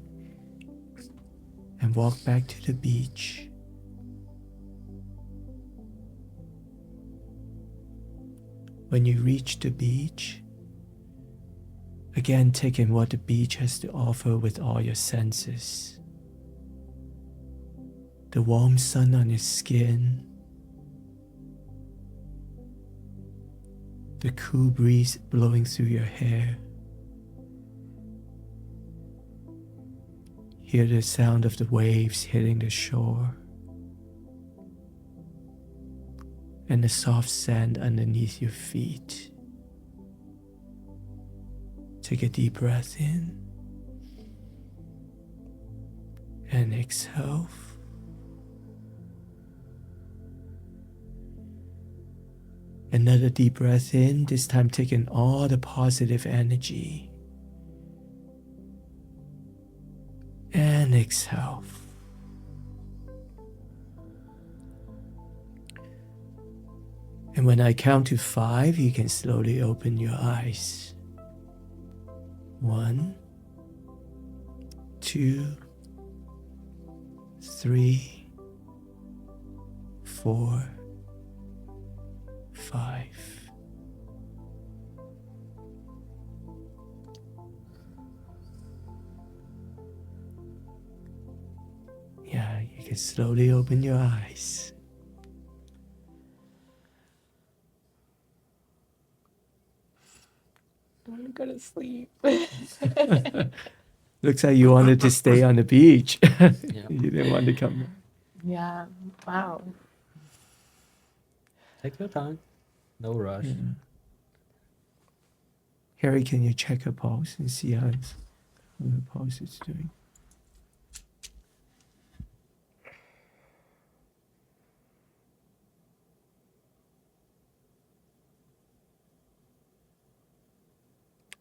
and walk back to the beach. When you reach the beach, again take in what the beach has to offer with all your senses. The warm sun on your skin, the cool breeze blowing through your hair. Hear the sound of the waves hitting the shore and the soft sand underneath your feet. Take a deep breath in and exhale. Another deep breath in, this time taking all the positive energy. And exhale. And when I count to 5, you can slowly open your eyes. 1, 2, 3, 4, 5. Yeah, you can slowly open your eyes. I want to go to sleep. Looks like you wanted to stay on the beach. Yeah. You didn't want to come. Yeah, wow. Take your time. No rush. Yeah. Harry, can you check her pulse and see how her pulse is doing?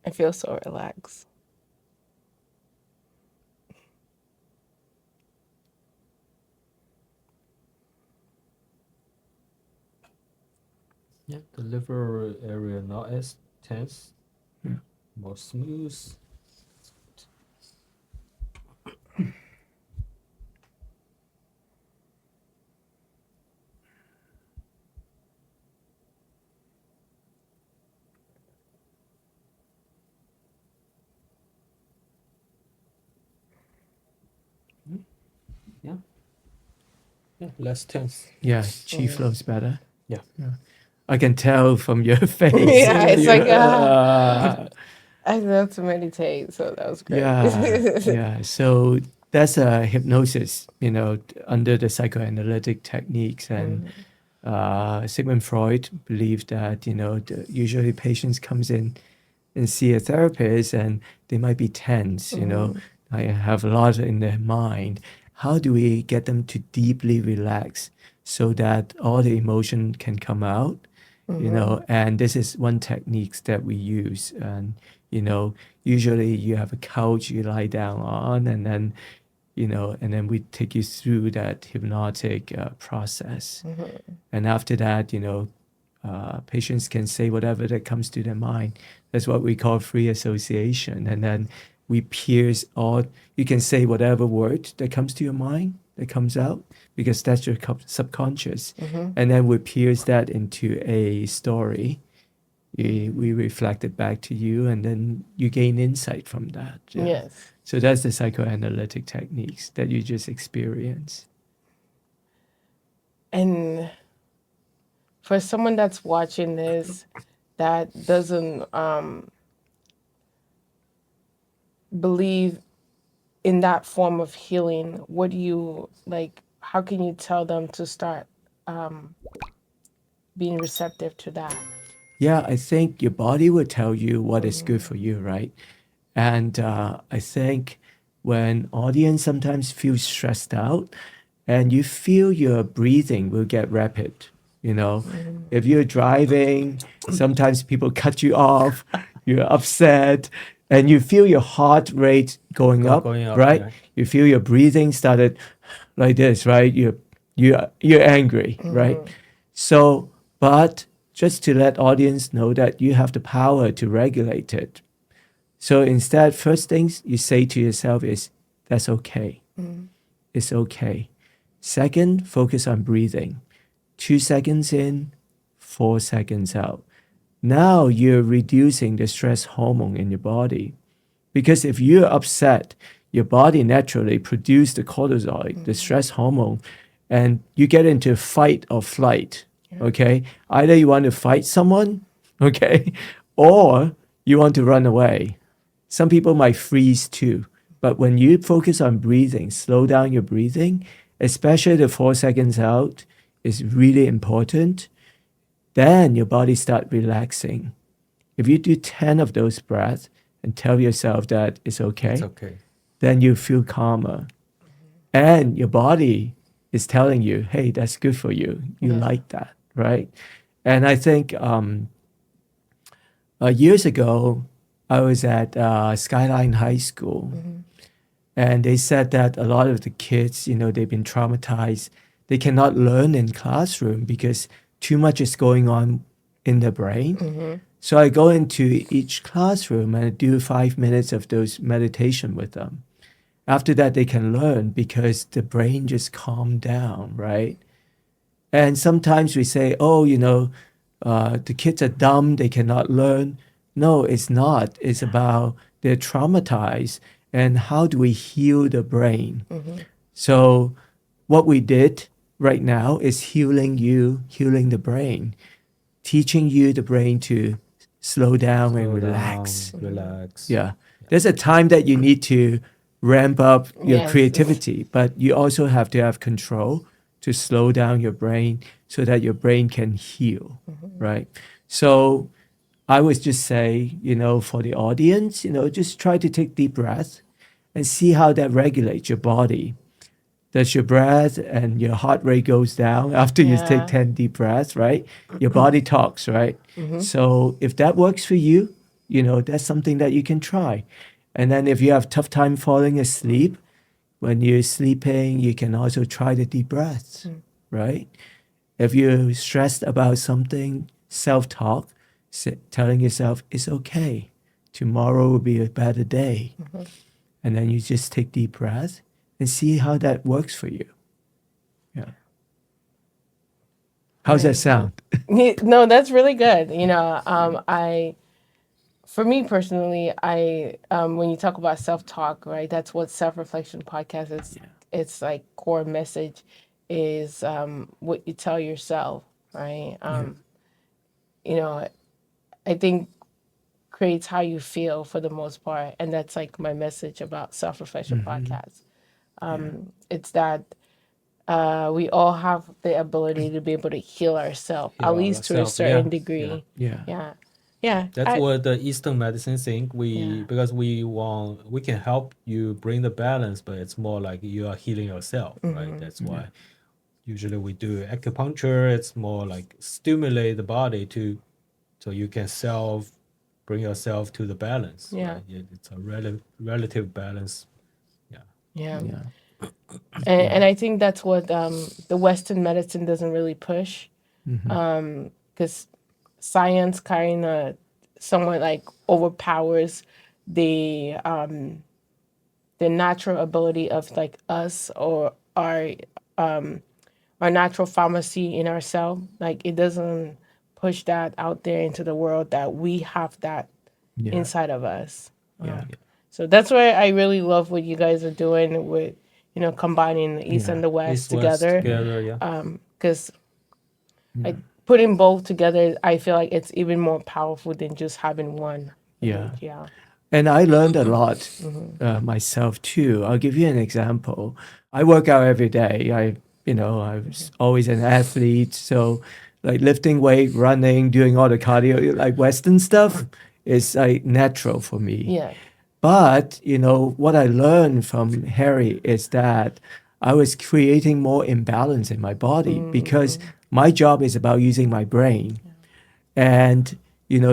I feel so relaxed. Yeah, the liver area not as tense, more smooth. Yeah, yeah, less tense. Yeah, chi flows better. Yeah. I can tell from your face. Yeah, it's like, uh, I love to meditate, so that was great. yeah. So that's a hypnosis, under the psychoanalytic techniques. And Sigmund Freud believed that, usually patients comes in and see a therapist and they might be tense, I have a lot in their mind. How do we get them to deeply relax so that all the emotion can come out? And this is one technique that we use. And, usually you have a couch you lie down on, and then, and then we take you through that hypnotic process. And after that, patients can say whatever that comes to their mind. That's what we call free association. And then we pierce all, you can say whatever word that comes to your mind that comes out, because that's your subconscious. And then we pierce that into a story. We reflect it back to you, and then you gain insight from that. Yeah. Yes. So that's the psychoanalytic techniques that you just experience. And for someone that's watching this that doesn't believe in that form of healing, what do you like? How can you tell them to start being receptive to that? Yeah, I think your body will tell you what is good for you, right? And I think when audience sometimes feel stressed out, and you feel your breathing will get rapid, if you're driving, sometimes people cut you off, you're upset, and you feel your heart rate going up, right? Yeah. You feel your breathing started like this, right? You're angry, right? So, but just to let audience know that you have the power to regulate it. So instead, first things you say to yourself is, that's okay. It's okay. Second, focus on breathing. 2 seconds in, 4 seconds out. Now you're reducing the stress hormone in your body. Because if you're upset, your body naturally produces the cortisol, the stress hormone, and you get into fight or flight. Okay? Either you want to fight someone, okay, or you want to run away. Some people might freeze too. But when you focus on breathing, slow down your breathing, especially the 4 seconds out is really important. Then your body start relaxing. If you do 10 of those breaths and tell yourself that it's okay, then you feel calmer. And your body is telling you, hey, that's good for you. You like that, right? And I think years ago, I was at Skyline High School. And they said that a lot of the kids, they've been traumatized. They cannot learn in classroom because too much is going on in their brain. So I go into each classroom and I do 5 minutes of those meditation with them. After that, they can learn because the brain just calmed down, right? And sometimes we say, oh, the kids are dumb, they cannot learn. No, it's not. It's about they're traumatized. And how do we heal the brain? So what we did right now is healing the brain, teaching you the brain to slow down and relax. Yeah. There's a time that you need to ramp up your creativity, but you also have to have control to slow down your brain so that your brain can heal, right? So I would just say, for the audience, just try to take deep breaths and see how that regulates your body. Does your breath and your heart rate goes down after you take 10 deep breaths, right? Your body talks, right? So if that works for you, that's something that you can try. And then if you have tough time falling asleep, when you're sleeping, you can also try the deep breaths, right? If you're stressed about something, self-talk, telling yourself, it's okay. Tomorrow will be a better day. And then you just take deep breaths and see how that works for you. Yeah. How's that sound? No, that's really good. For me personally, when you talk about self-talk, right, that's what self-reflection podcast is. Yeah. It's like core message is what you tell yourself, right? I think creates how you feel for the most part, and that's like my message about self-reflection podcast. It's that we all have the ability to be able to heal ourselves, Heal at least to a ourselves, certain yeah, degree. Yeah. Yeah. That's what the Eastern medicine think. Yeah. Because we can help you bring the balance, but it's more like you are healing yourself, right? That's why usually we do acupuncture. It's more like stimulate the body so you can bring yourself to the balance. Yeah. Right? It's a relative balance. Yeah. Yeah. And I think that's what the Western medicine doesn't really push, because science kind of somewhat like overpowers the natural ability of like us or our natural pharmacy in ourselves. Like it doesn't push that out there into the world that we have that Yeah. inside of us. Yeah. So that's why I really love what you guys are doing with, combining the East and the West East West together. together, yeah. Because like putting both together, I feel like it's even more powerful than just having one. Yeah. Yeah. And I learned a lot myself too. I'll give you an example. I work out every day. I was always an athlete. So like lifting weight, running, doing all the cardio, like Western stuff is like natural for me. Yeah. But, what I learned from Harry is that I was creating more imbalance in my body because my job is about using my brain. And,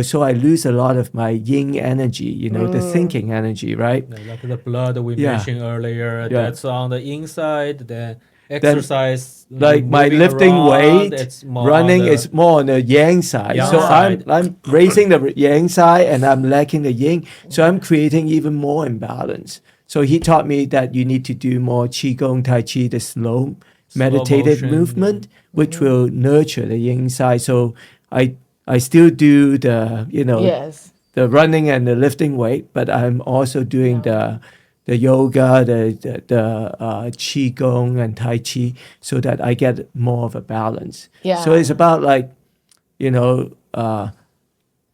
so I lose a lot of my yin energy, the thinking energy, right? Like the blood we mentioned earlier, that's on the inside. Then exercise, like my moving lifting around, weight, it's more running on the is more on the yang side. yang So side. I'm raising the yang side and I'm lacking the yin. So I'm creating even more imbalance. So he taught me that you need to do more qigong, tai chi, the slow meditative motion, movement, which will nurture the yin side. So I still do the Yes. the running and the lifting weight, but I'm also doing the yoga, the qigong and tai chi, so that I get more of a balance. Yeah. So it's about like,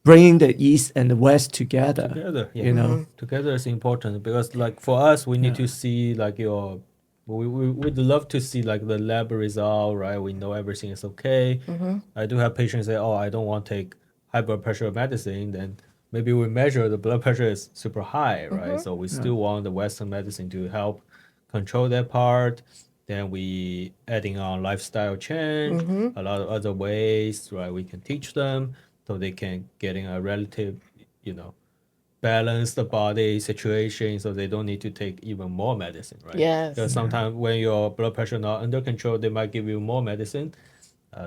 bringing the East and the West together. Together, yeah. Together is important because like for us, we need to see like we'd love to see like the lab result, right? We know everything is okay. I do have patients say, oh, I don't want to take high blood pressure medicine. Then maybe we measure the blood pressure is super high, right? So we still want the Western medicine to help control that part. Then we adding on lifestyle change, a lot of other ways, right? We can teach them so they can getting a relative, balance the body situation so they don't need to take even more medicine, right? Yes. Because sometimes when your blood pressure not under control, they might give you more medicine.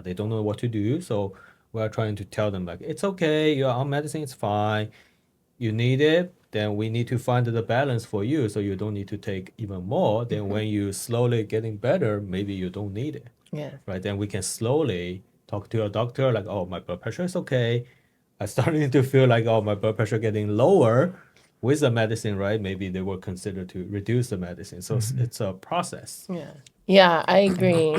They don't know what to do. So we're trying to tell them like, it's okay, you're on medicine, it's fine. You need it, then we need to find the balance for you so you don't need to take even more. Then when you slowly getting better, maybe you don't need it. Yeah. Right? Then we can slowly talk to your doctor like, oh, my blood pressure is okay. I'm starting to feel like, oh, my blood pressure getting lower with the medicine, right? Maybe they will consider to reduce the medicine. So it's a process. Yeah. Yeah, I agree.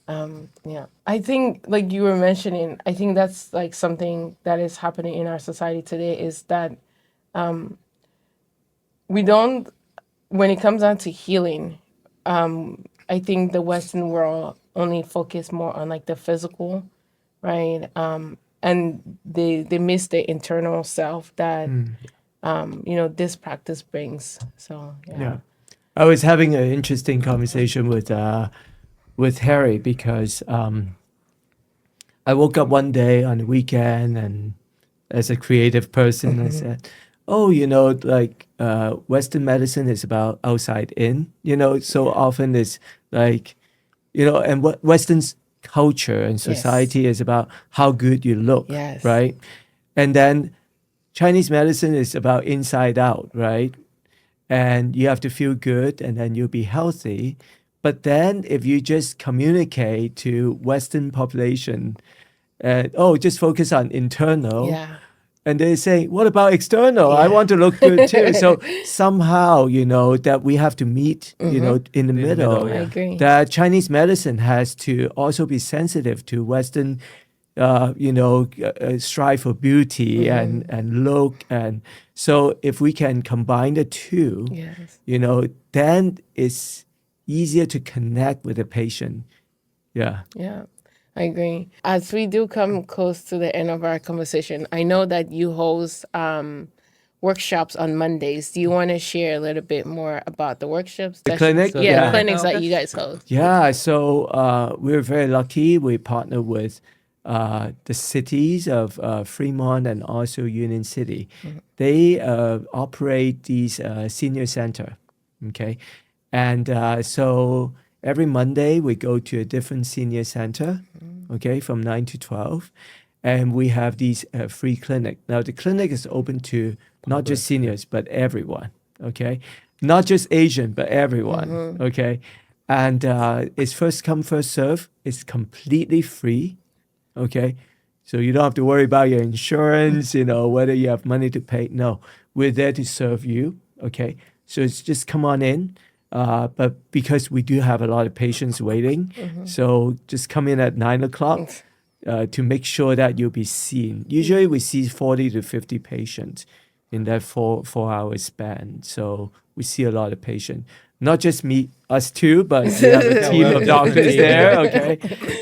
Yeah. I think like you were mentioning, I think that's like something that is happening in our society today is that we don't, when it comes down to healing, I think the Western world only focus more on like the physical, right? And they miss the internal self that this practice brings. So Yeah. I was having an interesting conversation with Harry because I woke up one day on the weekend and as a creative person, I said, oh, like Western medicine is about outside in, so often it's like, and what Western's culture and Yes. society is about how good you look, Yes. right? And then Chinese medicine is about inside out, right? And you have to feel good and then you'll be healthy. But then if you just communicate to Western population, oh, just focus on internal, Yeah. and they say, what about external? I Yeah. want to look good too. So somehow, that we have to meet, in the In the middle, middle. I yeah. agree. That Chinese medicine has to also be sensitive to Western, strive for beauty and look. And so if we can combine the two, Yes. then it's easier to connect with the patient. Yeah. Yeah, I agree. As we do come close to the end of our conversation, I know that you host workshops on Mondays. Do you want to share a little bit more about the workshop The sessions? clinic, So Yeah, the yeah. clinics that okay. you guys host. Yeah, so we're very lucky. We partner with the cities of Fremont and also Union City. They operate these senior center, okay? And so every Monday we go to a different senior center, okay, from 9 to 12. And we have these free clinic. Now the clinic is open to not just Public, yeah. seniors, but everyone, okay? Not just Asian, but everyone, okay? And it's first come, first serve. It's completely free, okay? So you don't have to worry about your insurance, whether you have money to pay. No, we're there to serve you, okay? So it's just come on in. But because we do have a lot of patients waiting, so just come in at 9 o'clock to make sure that you'll be seen. Usually we see 40 to 50 patients in that 4 hour span. So we see a lot of patients. Not just me, us too, but we have a Yeah, team well, of doctors there, okay?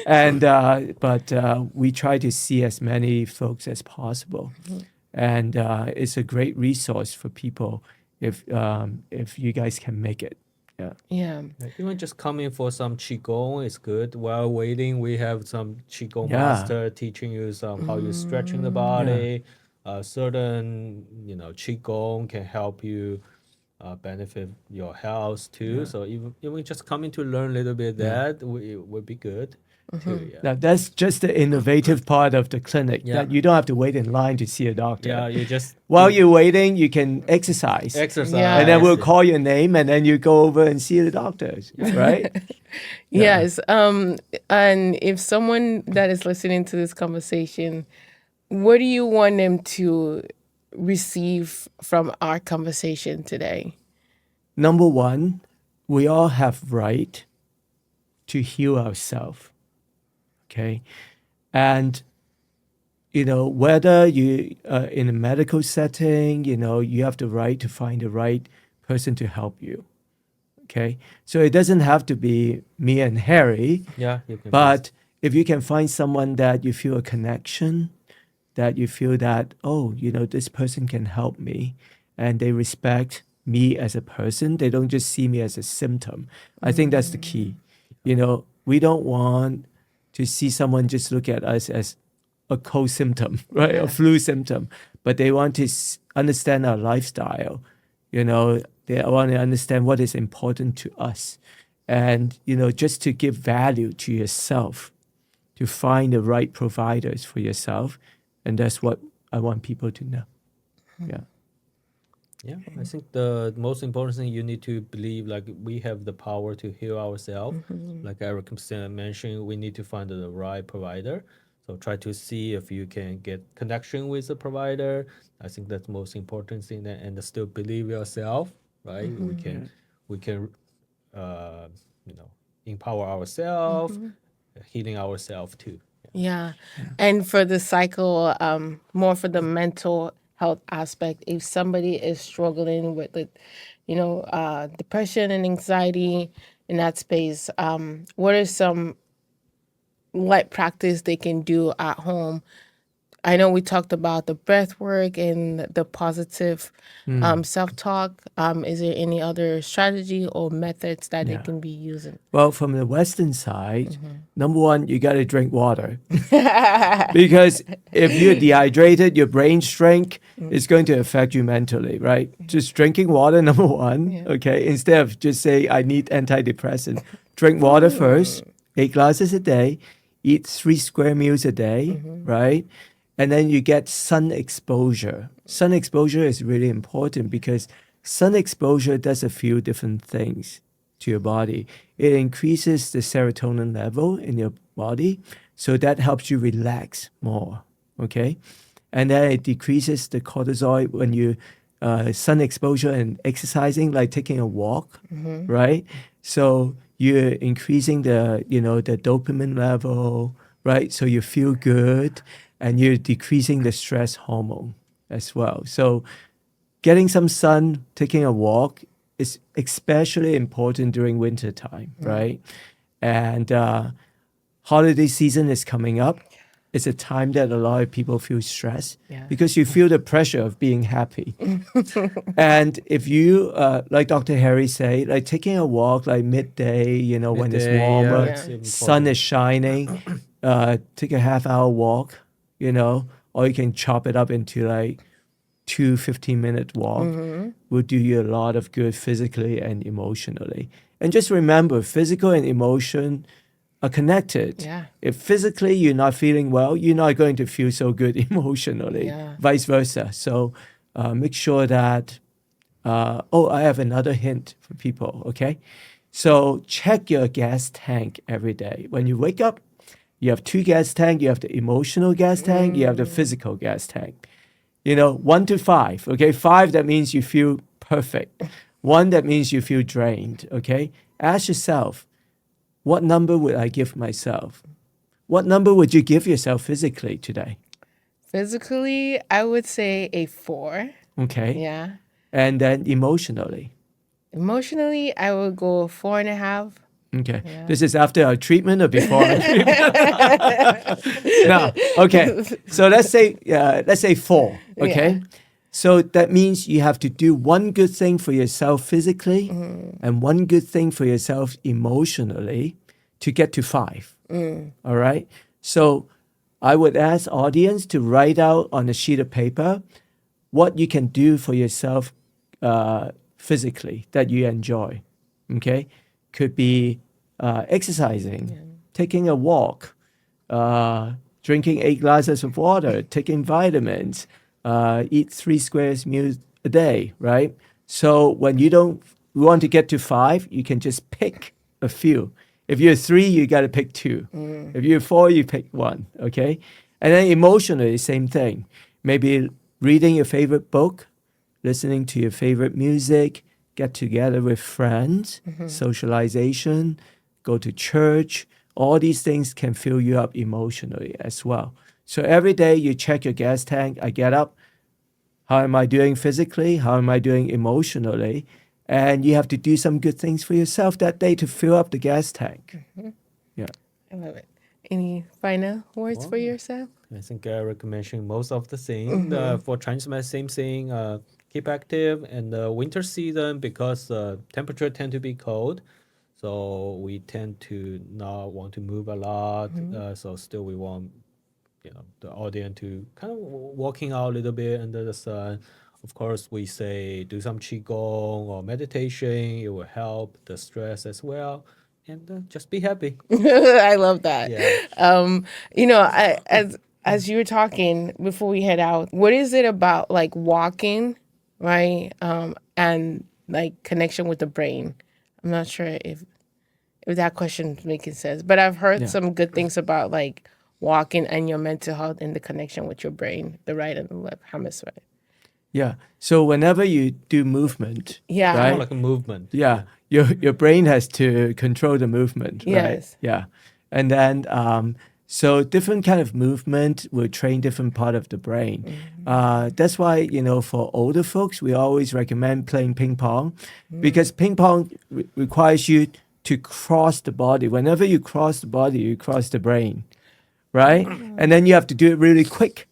And but we try to see as many folks as possible. And it's a great resource for people if you guys can make it. Yeah. Yeah. Yeah, even just coming for some qigong is good. While waiting, we have some qigong Yeah. master teaching you some how you stretching the body. Certain qigong can help you benefit your health too. Yeah. So even just coming to learn a little bit that would be good too. Yeah. Now that's just the innovative part of the clinic, Yeah. that you don't have to wait in line to see a doctor. Yeah, you just While do you're waiting, you can exercise. exercise. And then we'll yeah. call your name and then you go over and see the doctors, right? Yes. And if someone that is listening to this conversation, what do you want them to receive from our conversation today? Number one, we all have right to heal ourselves, okay? And, whether you in a medical setting, you have the right to find the right person to help you, okay? So it doesn't have to be me and Harry, Yeah, you can. but if you can find someone that you feel a connection, that you feel that, oh, this person can help me, and they respect me as a person, they don't just see me as a symptom. I think that's the key. We don't want to see someone just look at us as a cold symptom, right? A flu symptom, but they want to understand our lifestyle. They want to understand what is important to us, and just to give value to yourself, to find the right providers for yourself, and that's what I want people to know. Yeah. Yeah, I think the most important thing, you need to believe like we have the power to heal ourselves. Like Eric mentioned, we need to find the right provider. So try to see if you can get connection with the provider. I think that's the most important thing, and still believe yourself, right? We can uh, empower ourselves, healing ourselves too. Yeah. And for the cycle, more for the mental health aspect, if somebody is struggling with depression and anxiety in that space, what are some light practice they can do at home I know we talked about the breath work and the positive self-talk. Is there any other strategy or methods that they Yeah. can be using? Well, from the Western side, number one, you got to drink water. Because if you're dehydrated, your brain strength is going to affect you mentally, right? Just drinking water, number one, Yeah. okay? Instead of just say, I need antidepressant, drink water first, 8 glasses a day, eat 3 square meals a day, right? And then you get sun exposure. Sun exposure is really important because sun exposure does a few different things to your body. It increases the serotonin level in your body, so that helps you relax more, okay? And then it decreases the cortisol when you sun exposure and exercising, like taking a walk, right? So you're increasing the the dopamine level, right? So you feel good, and you're decreasing the stress hormone as well. So getting some sun, taking a walk is especially important during winter time, right? And holiday season is coming up. It's a time that a lot of people feel stressed Yeah. because you feel the pressure of being happy. And if you, like Dr. Harry say, like taking a walk like midday, when it's Midday, warmer, it's Yeah. sun important. is shining, take a half-hour walk, or you can chop it up into like 2 15-minute walk will do you a lot of good physically and emotionally. And just remember, physical and emotion are connected. Yeah. If physically you're not feeling well, you're not going to feel so good emotionally, Yeah. vice versa. So make sure that, I have another hint for people, okay? So check your gas tank every day. When you wake up, you have 2 gas tanks. You have the emotional gas tank, you have the physical gas tank. 1 to 5, okay? 5, that means you feel perfect. 1, that means you feel drained, okay? Ask yourself, what number would I give myself? What number would you give yourself physically today? Physically, I would say a 4. Okay. Yeah. And then emotionally. Emotionally, I would go 4.5. Okay. Yeah. This is after our treatment or before our treatment? No. Okay. So let's say 4. Okay. Yeah. So that means you have to do one good thing for yourself physically and one good thing for yourself emotionally to get to 5. All right. So I would ask audience to write out on a sheet of paper what you can do for yourself physically that you enjoy. Okay. Could be exercising, taking a walk, drinking 8 glasses of water, taking vitamins, eat 3 square meals a day, right? So when you don't want to get to 5, you can just pick a few. If you're 3, you got to pick 2. If you're 4, you pick 1, okay? And then emotionally, same thing. Maybe reading your favorite book, listening to your favorite music, get together with friends, socialization, go to church. All these things can fill you up emotionally as well. So every day you check your gas tank. I get up. How am I doing physically? How am I doing emotionally? And you have to do some good things for yourself that day to fill up the gas tank. Yeah. I love it. Any final words for yourself? I think Eric mentioned most of the thing. For transmat, same thing. Keep active in the winter season because temperature tend to be cold. So we tend to not want to move a lot. So still we want the audience to kind of walking out a little bit under the sun. Of course, we say do some qigong or meditation. It will help the stress as well, and just be happy. I love that. Yeah. As you were talking before we head out, what is it about like walking, right? And like connection with the brain. I'm not sure if that question's making sense, but I've heard Yeah. some good things about like walking and your mental health and the connection with your brain, the right and the left hemisphere. Yeah. So whenever you do movement, Yeah. More right? like a movement. Yeah, your brain has to control the movement, right? Yes. Yeah, and then so different kind of movement will train different part of the brain. That's why for older folks we always recommend playing ping pong, because ping pong requires you to cross the body. Whenever you cross the body, you cross the brain, right? And then you have to do it really quick.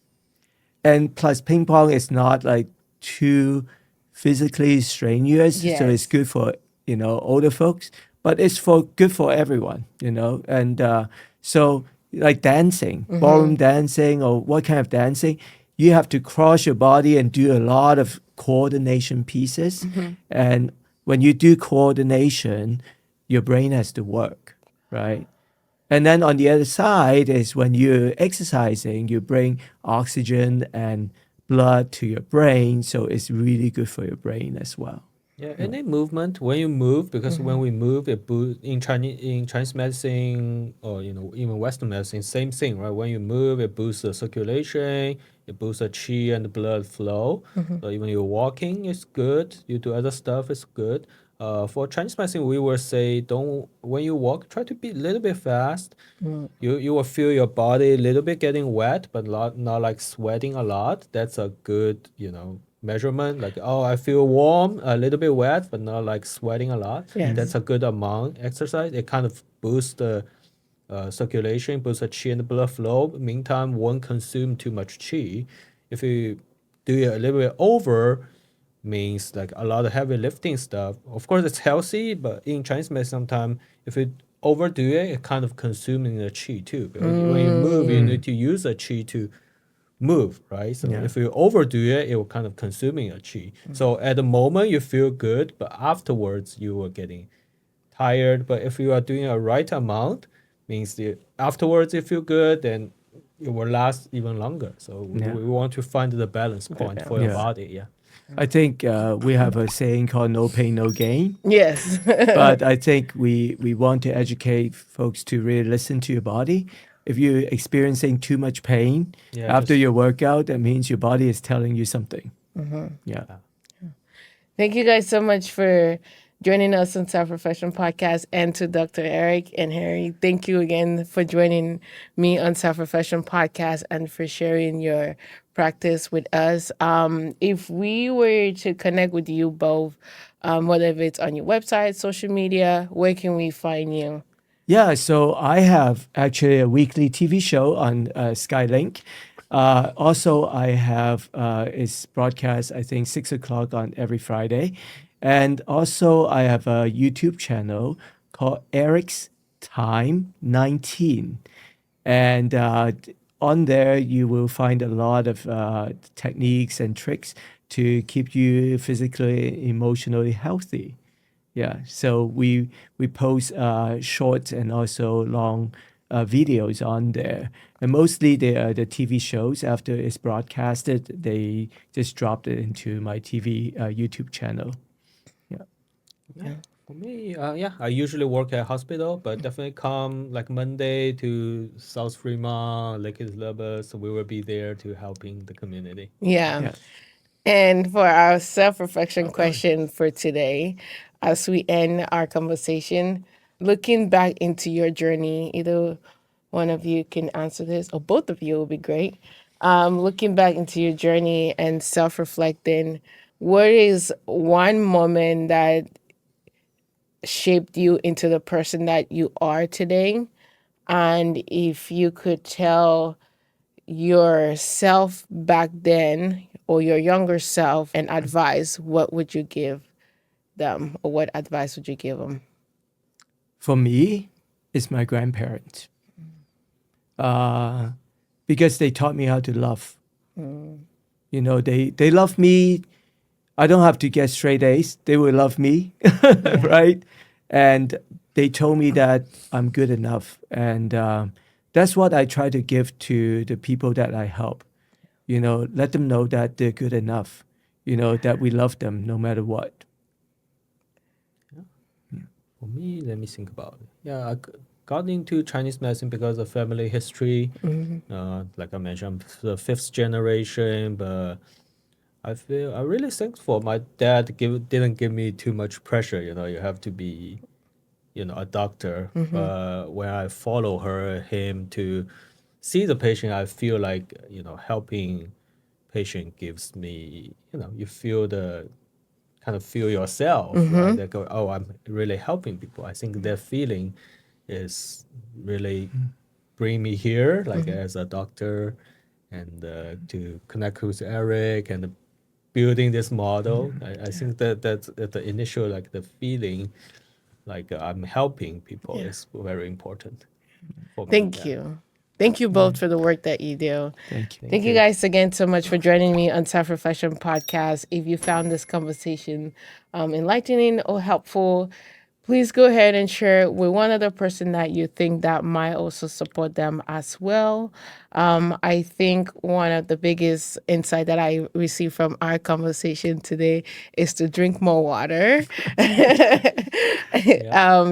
And plus, ping pong is not like too physically strenuous, so it's Yes. good for older folks, but it's for good for everyone, And so, like dancing, ballroom dancing, or what kind of dancing, you have to cross your body and do a lot of coordination pieces. And when you do coordination, your brain has to work, right? And then on the other side is when you're exercising, you bring oxygen and blood to your brain. So it's really good for your brain as well. Yeah, any movement when you move, because when we move, it boost in Chinese medicine or even Western medicine, same thing, right? When you move, it boosts the circulation, it boosts the qi and the blood flow. So even you're walking, it's good. You do other stuff, it's good. For Chinese medicine, we will say don't when you walk, try to be a little bit fast. You will feel your body a little bit getting wet, but not like sweating a lot. That's a good measurement. Like, oh, I feel warm, a little bit wet, but not like sweating a lot. Yes. That's a good amount exercise. It kind of boosts the circulation, boosts the qi and the blood flow. Meantime, won't consume too much qi. If you do it a little bit over, means like a lot of heavy lifting stuff. Of course, it's healthy, but in Chinese medicine, sometimes if you overdo it, it kind of consuming the qi too. Because when you move, you need to use the qi to move, right? So Yeah. if you overdo it, it will kind of consuming your qi. So at the moment you feel good, but afterwards you are getting tired. But if you are doing a right amount, means afterwards you feel good, then it will last even longer. So Yeah. we want to find the balance point for your Yeah. body. Yeah. I think we have a saying called no pain, no gain. Yes. But I think we want to educate folks to really listen to your body. If you're experiencing too much pain Yeah, after just your workout, that means your body is telling you something. Yeah. Thank you guys so much for joining us on Self Reflection Podcast, and to Dr. Eric and Harry. Thank you again for joining me on Self Reflection Podcast and for sharing your practice with us. If we were to connect with you both, whether it's on your website, social media, where can we find you? Yeah, so I have actually a weekly TV show on Skylink. Also, I have it's broadcast, I think, 6 o'clock on every Friday. And also, I have a YouTube channel called Eric's Time 19. And on there, you will find a lot of techniques and tricks to keep you physically, emotionally healthy. Yeah, so we post short and also long videos on there, and mostly they are the TV shows. After it's broadcasted, they just dropped it into my TV YouTube channel. Yeah, yeah. For me, yeah, I usually work at hospital, but definitely come like Monday to South Fremont, Lake Elizabeth. So we will be there to helping the community. Yeah. yeah. And for our self reflection question for today, as we end our conversation, looking back into your journey, either one of you can answer this, or both of you will be great. Looking back into your journey and self reflecting, what is one moment that shaped you into the person that you are today? And if you could tell yourself back then or your younger self and advice, what would you give them, or what advice would you give them? For me, it's my grandparents, uh, because they taught me how to love. They love me. I don't have to get straight A's. They will love me, right? And they told me that I'm good enough. And that's what I try to give to the people that I help. Let them know that they're good enough, that we love them no matter what. For me, let me think about it. Yeah, got into Chinese medicine because of family history. Like I mentioned, I'm the fifth generation, but I feel I really thankful. My dad didn't give me too much pressure. You have to be, a doctor. But when I follow him to see the patient, I feel like helping patient gives me, you feel the kind of feel yourself, right? They go, oh, I'm really helping people. I think that feeling is really bring me here, like as a doctor, and to connect with Eric and building this model. I think that's the initial like the feeling like I'm helping people Yeah. is very important for me. Thank Yeah. you. Thank you both for the work that you do. Thank you. Thank you guys again so much for joining me on Self Reflection Podcast. If you found this conversation enlightening or helpful, please go ahead and share it with one other person that you think that might also support them as well. I think one of the biggest insight that I received from our conversation today is to drink more water.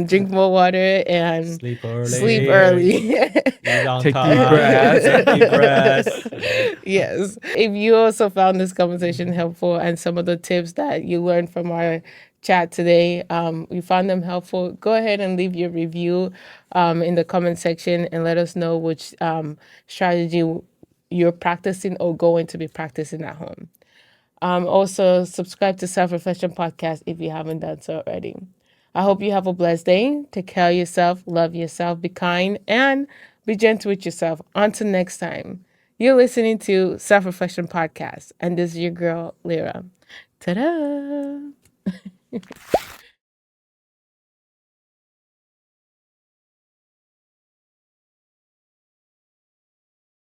Drink more water and Sleep early. sleep early. Eat on Take deep time. breaths. Take deep breaths. Yes. If you also found this conversation helpful and some of the tips that you learned from our chat today, you found them helpful, go ahead and leave your review in the comment section and let us know which strategy you're practicing or going to be practicing at home. Also, subscribe to Self Reflection Podcast if you haven't done so already. I hope you have a blessed day. Take care of yourself, love yourself, be kind, and be gentle with yourself. Until next time, you're listening to Self Reflection Podcast, and this is your girl, Lira. Ta da!